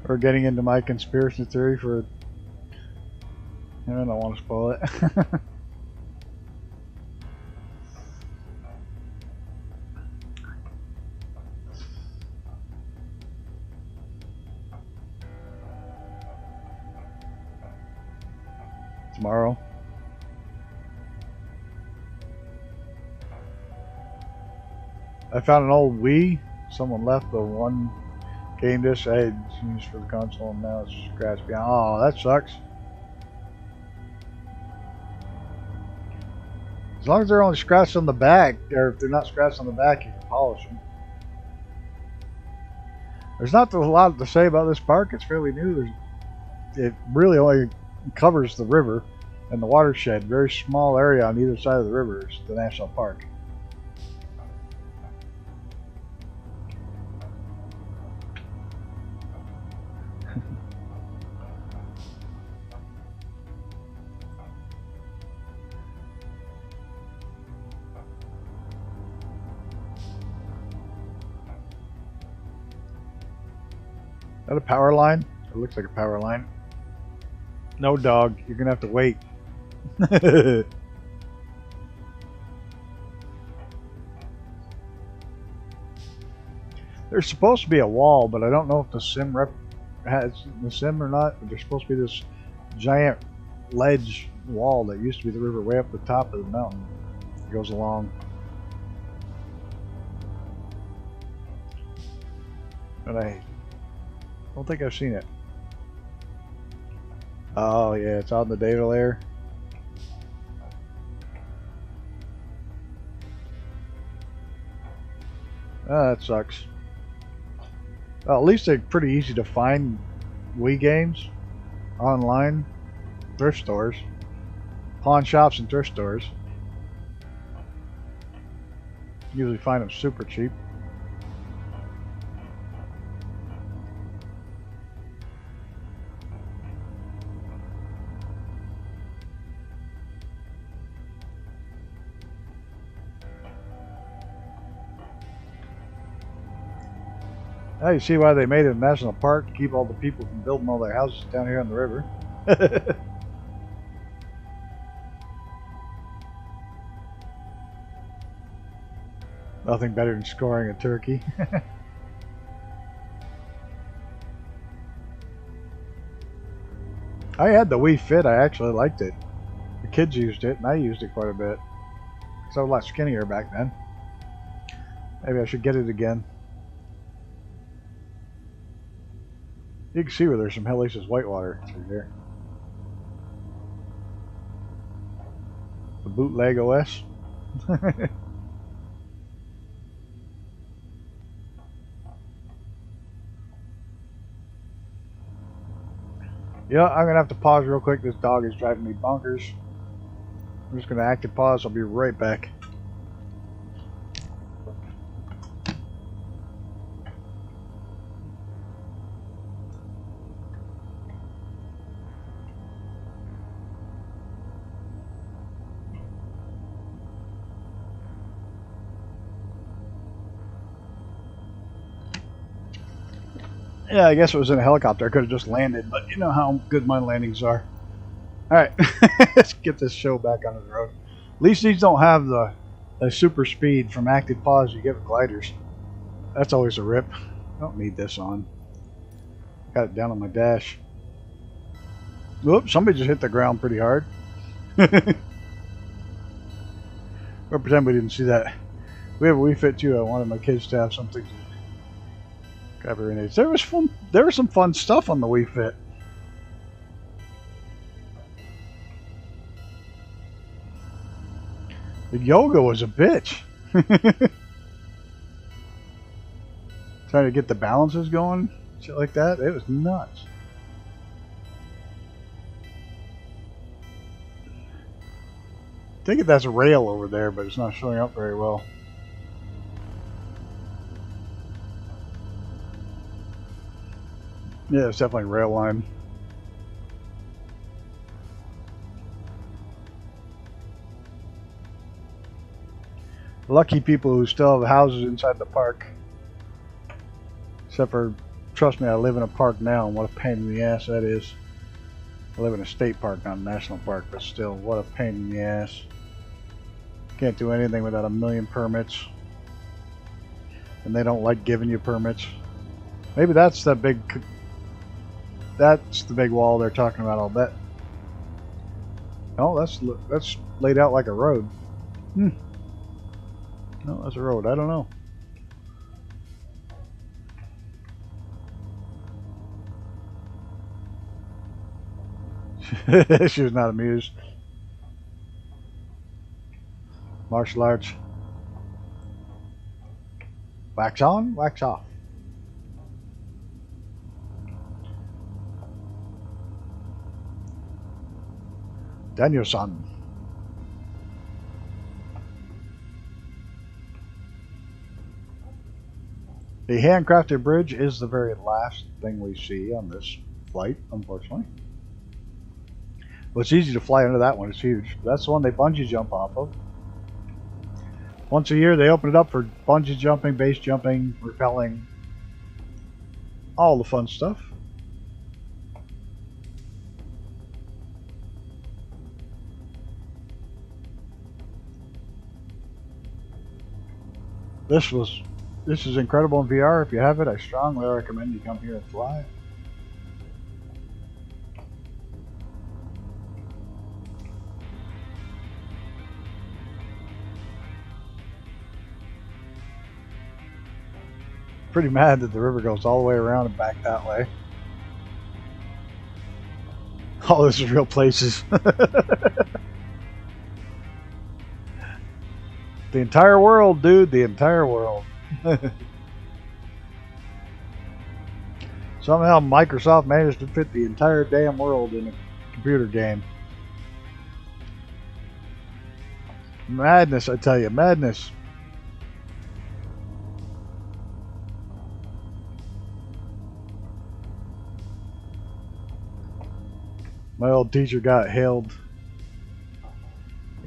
We're getting into my conspiracy theory for... I don't want to spoil it. Tomorrow. I found an old Wii. Someone left the one game disc I had used for the console, and now it's scratched behind. Oh, that sucks. As long as they're only scratched on the back, or if they're not scratched on the back, you can polish them. There's not a lot to say about this park. It's fairly new. It really only covers the river and the watershed. Very small area on either side of the river is the national park. Is that a power line? It looks like a power line. No, dog. You're gonna have to wait. There's supposed to be a wall, but I don't know if the sim has the sim or not. But there's supposed to be this giant ledge wall that used to be the river way up the top of the mountain. It goes along. But I don't think I've seen it. Oh yeah, it's on the data layer. Ah, that sucks. Well, at least they're pretty easy to find Wii games online. Thrift stores. Pawn shops and thrift stores. Usually find them super cheap. Now you see why they made it a national park, to keep all the people from building all their houses down here on the river. Nothing better than scoring a turkey. I had the Wii Fit. I actually liked it. The kids used it, and I used it quite a bit. Because I was a lot skinnier back then. Maybe I should get it again. You can see where there's some hellacious whitewater through there. The bootleg OS. Yeah, I'm gonna have to pause real quick. This dog is driving me bonkers. I'm just gonna active pause. I'll be right back. Yeah, I guess it was in a helicopter. I could have just landed, but you know how good my landings are. Alright, let's get this show back on the road. At least these don't have the super speed from active pause you get with gliders. That's always a rip. I don't need this on. Got it down on my dash. Whoops, somebody just hit the ground pretty hard. Or pretend we didn't see that. We have a Wii Fit too. I wanted my kids to have something to grab grenades. There was some fun stuff on the Wii Fit. The yoga was a bitch. Trying to get the balances going, shit like that. It was nuts. I think that's a rail over there, but it's not showing up very well. Yeah, it's definitely rail line. Lucky people who still have houses inside the park. Except for, trust me, I live in a park now, and what a pain in the ass that is. I live in a state park, not a national park, but still, what a pain in the ass. Can't do anything without a million permits. And they don't like giving you permits. Maybe that's the big wall they're talking about, I'll bet. Oh, that's laid out like a road. No, that's a road. I don't know. She was not amused. Martial arts. Wax on, wax off. Daniel-san. The handcrafted bridge is the very last thing we see on this flight, unfortunately. Well, it's easy to fly under that one. It's huge. That's the one they bungee jump off of. Once a year, they open it up for bungee jumping, base jumping, rappelling, all the fun stuff. This is incredible in VR. If you have it, I strongly recommend you come here and fly. Pretty mad that the river goes all the way around and back that way. Oh, this is real places. The entire world, dude. The entire world. Somehow Microsoft managed to fit the entire damn world in a computer game. Madness, I tell you. Madness. My old teacher got hauled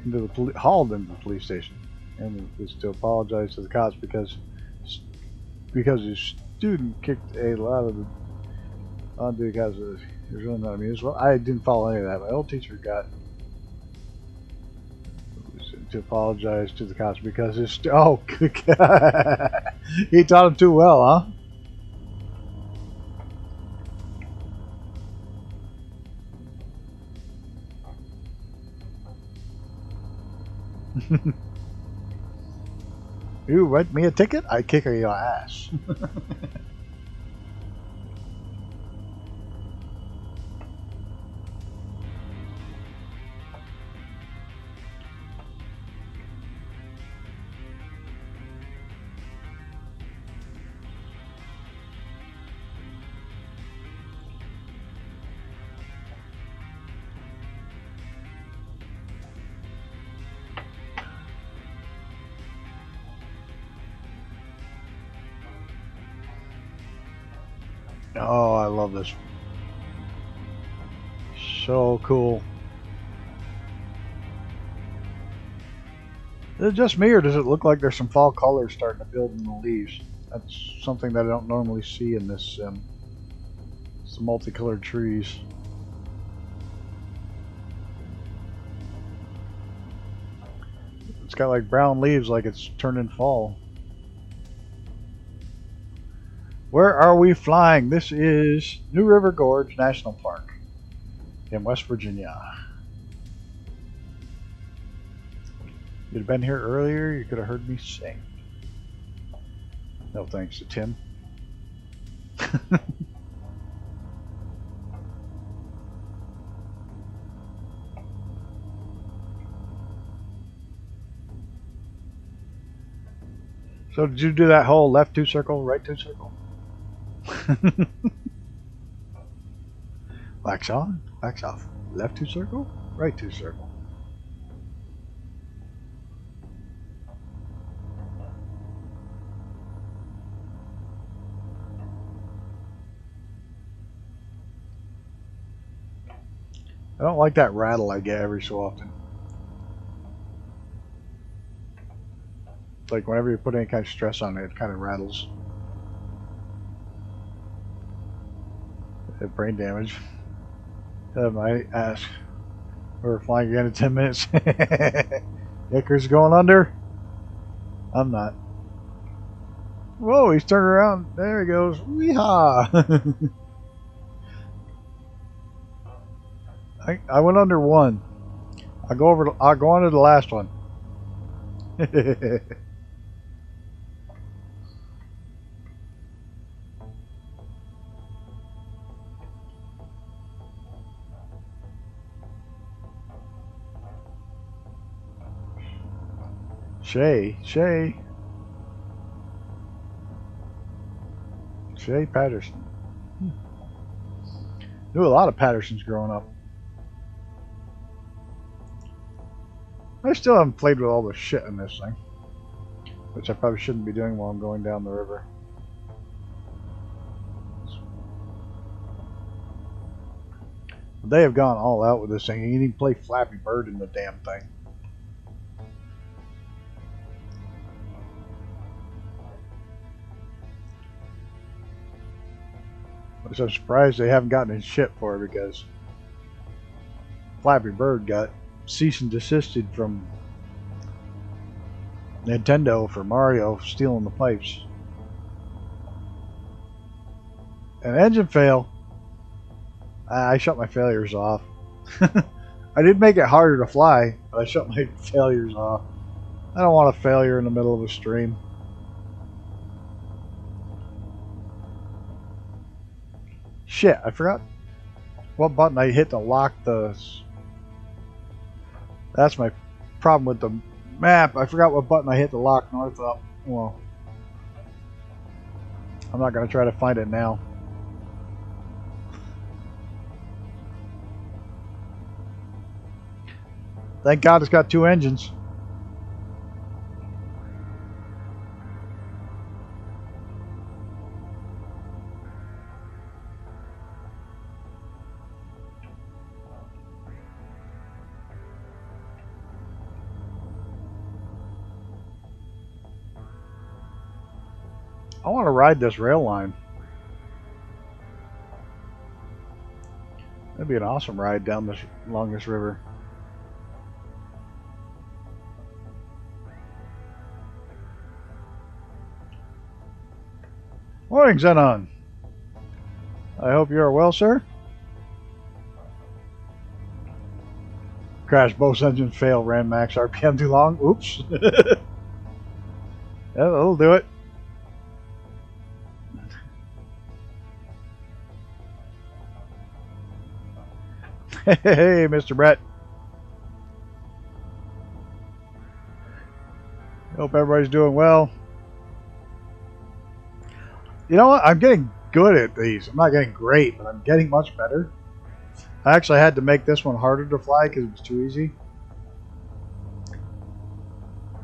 into the police station, and was to apologize to the cops because his student kicked a lot of the onto because he was really not amused. Well, I didn't follow any of that. My old teacher got to apologize to the cops because his oh good God. He taught him too well, huh? You write me a ticket, I kick your ass. Oh, I love this. So cool. Is it just me, or does it look like there's some fall colors starting to build in the leaves? That's something that I don't normally see in this sim. It's the multicolored trees. It's got like brown leaves, like it's turning fall. Where are we flying? This is New River Gorge National Park in West Virginia. You'd have been here earlier, you could have heard me sing. No thanks to Tim. So did you do that whole left 2 circle, right 2 circle? Wax on, wax off. Left 2 circle, right 2 circle. I don't like that rattle I get every so often. Like whenever you put any kind of stress on it, it kind of rattles. Brain damage. My ass. We're flying again in 10 minutes. Icarus going under? I'm not. Whoa, he's turned around. There he goes. Weehaw! I went under one. I'll go on to the last one. Shay Patterson. Knew a lot of Pattersons growing up. I still haven't played with all the shit in this thing, which I probably shouldn't be doing while I'm going down the river. They have gone all out with this thing. You can even play Flappy Bird in the damn thing. Which I'm surprised they haven't gotten in shit for, because Flappy Bird got cease and desisted from Nintendo for Mario stealing the pipes. An engine fail. I shut my failures off. I did make it harder to fly, but I shut my failures off. I don't want a failure in the middle of a stream. Shit, I forgot what button I hit to lock the... That's my problem with the map. I forgot what button I hit to lock north up. Well, I'm not going to try to find it now. Thank God it's got 2 engines. I want to ride this rail line. That'd be an awesome ride down this along this river. Morning, Xenon. I hope you are well, sir. Crash, both engines fail, ran max RPM too long. Oops. That'll do it. Hey, Mr. Brett. Hope everybody's doing well. You know what? I'm getting good at these. I'm not getting great, but I'm getting much better. I actually had to make this one harder to fly because it was too easy.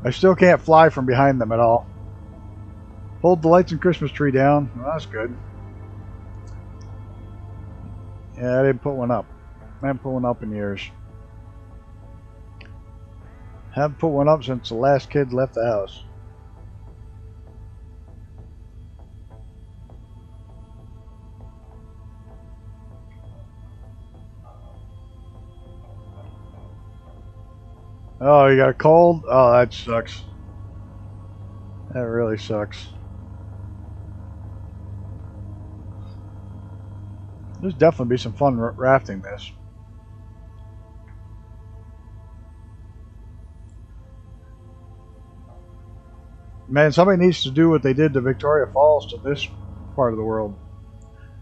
I still can't fly from behind them at all. Hold the lights and Christmas tree down. Well, that's good. Yeah, I didn't put one up. I haven't put one up in years. Haven't put one up since the last kid left the house. Oh, you got a cold? Oh, that sucks. That really sucks. There's definitely be some fun rafting this. Man, somebody needs to do what they did to Victoria Falls to this part of the world.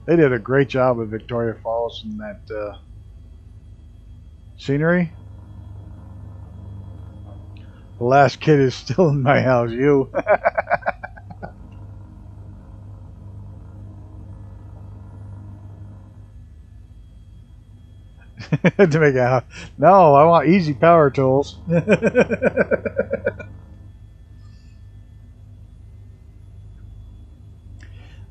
They did a great job with Victoria Falls and that scenery. The last kid is still in my house, you. To make out. No, I want easy power tools.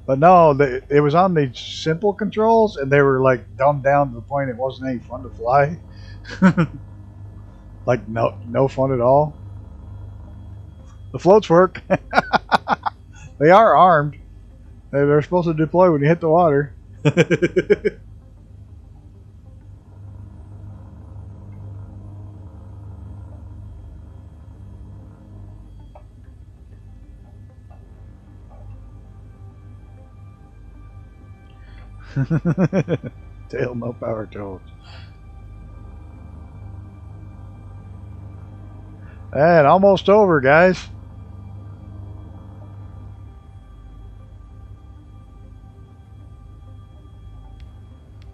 But no, it was on the simple controls, and they were like dumbed down to the point it wasn't any fun to fly. Like no fun at all. The floats work. They are armed. They're supposed to deploy when you hit the water. Tail, no power tools. And almost over, guys.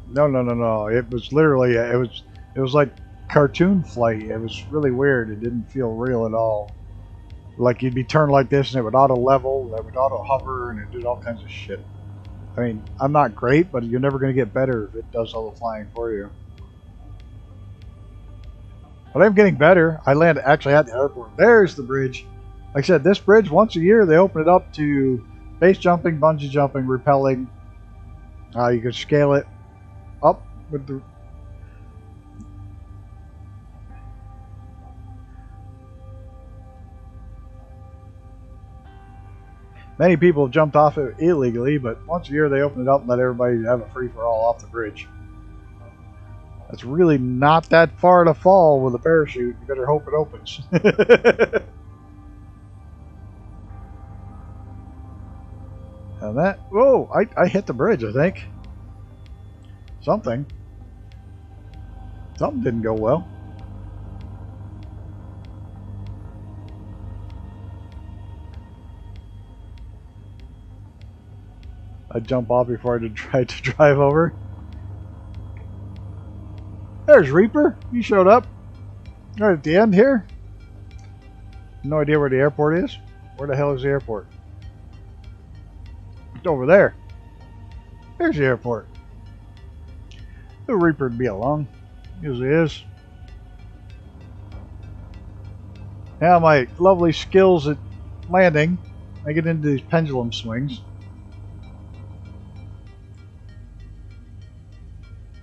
No. It was literally, it was like cartoon flight. It was really weird. It didn't feel real at all. Like you'd be turned like this and it would auto level, it would auto hover, and it did all kinds of shit. I mean, I'm not great, but you're never going to get better if it does all the flying for you. But I'm getting better. I landed actually at the airport. There's the bridge. Like I said, this bridge, once a year, they open it up to base jumping, bungee jumping, rappelling. You can scale it up with the... Many people have jumped off it illegally, but once a year they open it up and let everybody have a free-for-all off the bridge. That's really not that far to fall with a parachute. You better hope it opens. And that... Whoa! I hit the bridge, I think. Something didn't go well. I jump off before I tried to drive over. There's Reaper. You showed up. Right at the end here. No idea where the airport is. Where the hell is the airport? It's over there. There's the airport. The Reaper would be along. Usually is. Now my lovely skills at landing. I get into these pendulum swings.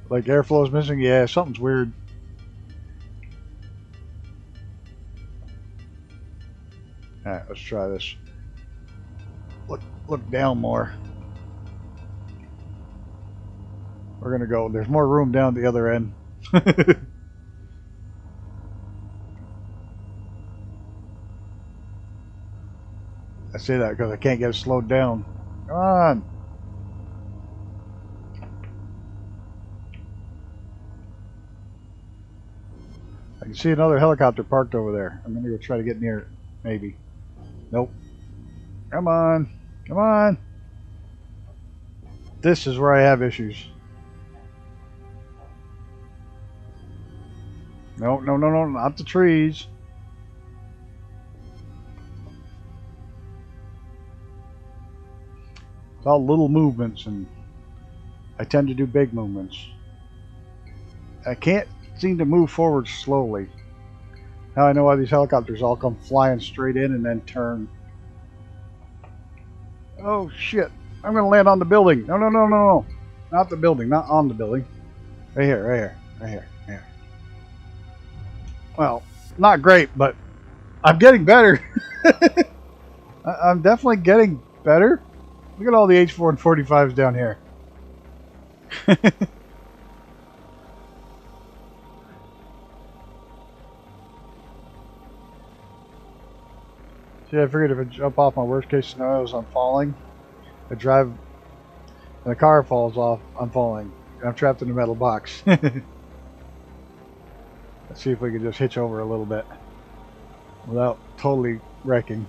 Like airflow is missing? Yeah, something's weird. Alright, let's try this. Look down more. We're gonna go. There's more room down the other end. I say that because I can't get it slowed down. Come on. I can see another helicopter parked over there. I'm gonna go try to get near it. Maybe. Nope. Come on. Come on. This is where I have issues. No, no, no, no, not the trees. It's all little movements, and I tend to do big movements. I can't seem to move forward slowly. Now I know why these helicopters all come flying straight in and then turn. Oh shit. I'm gonna land on the building. No, no, no, no, no. Not the building, not on the building. Right here, right here, right here, right here. Well, not great, but I'm getting better. I'm definitely getting better. Look at all the H4 and 45s down here. See, I figured if I jump off my worst case scenarios, I'm falling. I drive and the car falls off, I'm falling. I'm trapped in a metal box. Let's see if we can just hitch over a little bit without totally wrecking.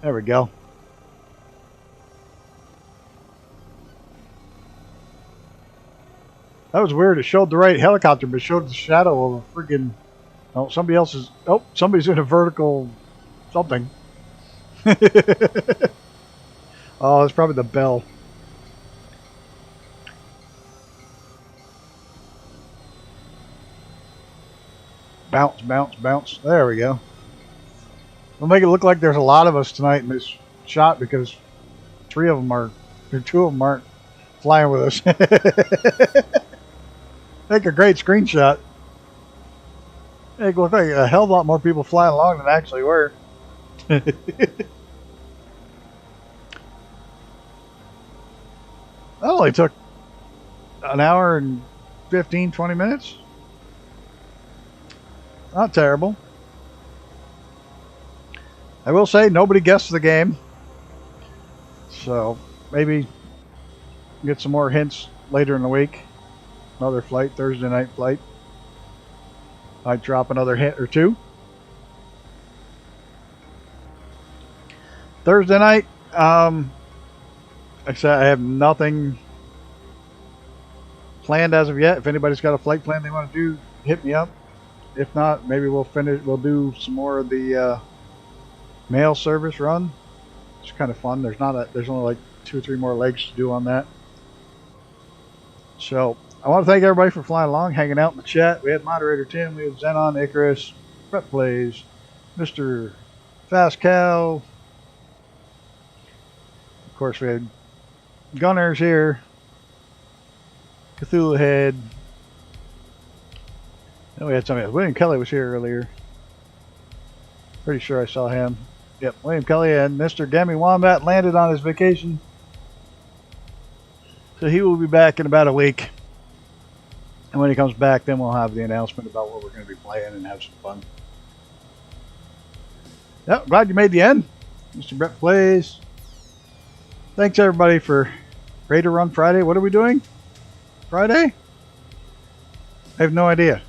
There we go. That was weird. It showed the right helicopter, but it showed the shadow of a freaking... Oh, somebody else is... Oh, somebody's in a vertical something. Oh, it's probably the bell. Bounce, bounce, bounce. There we go. We'll make it look like there's a lot of us tonight in this shot because two of them aren't flying with us. Make a great screenshot. Make it look like a hell of a lot more people flying along than actually were. That only took an hour and 15, 20 minutes. Not terrible. I will say nobody guessed the game. So maybe get some more hints later in the week. Another flight, Thursday night flight. I'd drop another hint or two. Thursday night, like I said, I have nothing planned as of yet. If anybody's got a flight plan they want to do, hit me up. If not, maybe we'll do some more of the mail service run. It's kind of fun. There's only like 2 or 3 more legs to do on that. So I want to thank everybody for flying along, hanging out in the chat. We had Moderator Tim, we had Xenon, Icarus, Brett Plays, Mr. Fast Cow. Of course, we had Gunners here, Cthulhu Head. Then we had somebody else. William Kelly was here earlier. Pretty sure I saw him. Yep, William Kelly and Mr. Gammy Wombat landed on his vacation. So he will be back in about a week. And when he comes back, then we'll have the announcement about what we're going to be playing and have some fun. Yep, glad you made the end. Mr. Brett Plays. Thanks everybody for Raider Run Friday. What are we doing? Friday? I have no idea.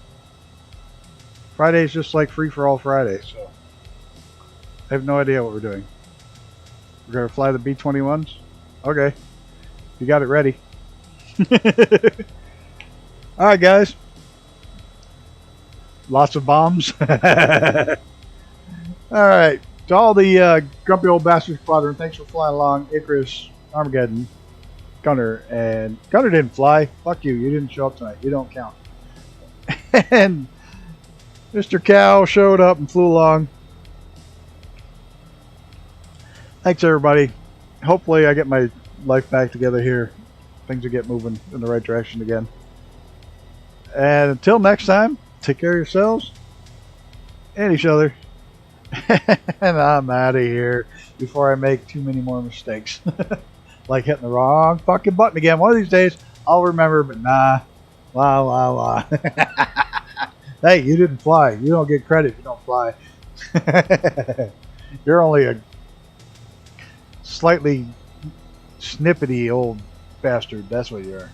Friday is just like free-for-all Friday, so I have no idea what we're doing. We're going to fly the B-21s? Okay. You got it ready. Alright, guys. Lots of bombs. Alright. To all the Grumpy Old Bastard Squadron, thanks for flying along. Icarus, Armageddon, Gunner, and Gunner didn't fly. Fuck you. You didn't show up tonight. You don't count. And Mr. Cow showed up and flew along. Thanks, everybody. Hopefully I get my life back together here. Things will get moving in the right direction again. And until next time, take care of yourselves and each other. And I'm out of here before I make too many more mistakes. Like hitting the wrong fucking button again. One of these days, I'll remember, but nah. Wow. Hey, you didn't fly. You don't get credit if you don't fly. You're only a slightly snippety old bastard. That's what you are.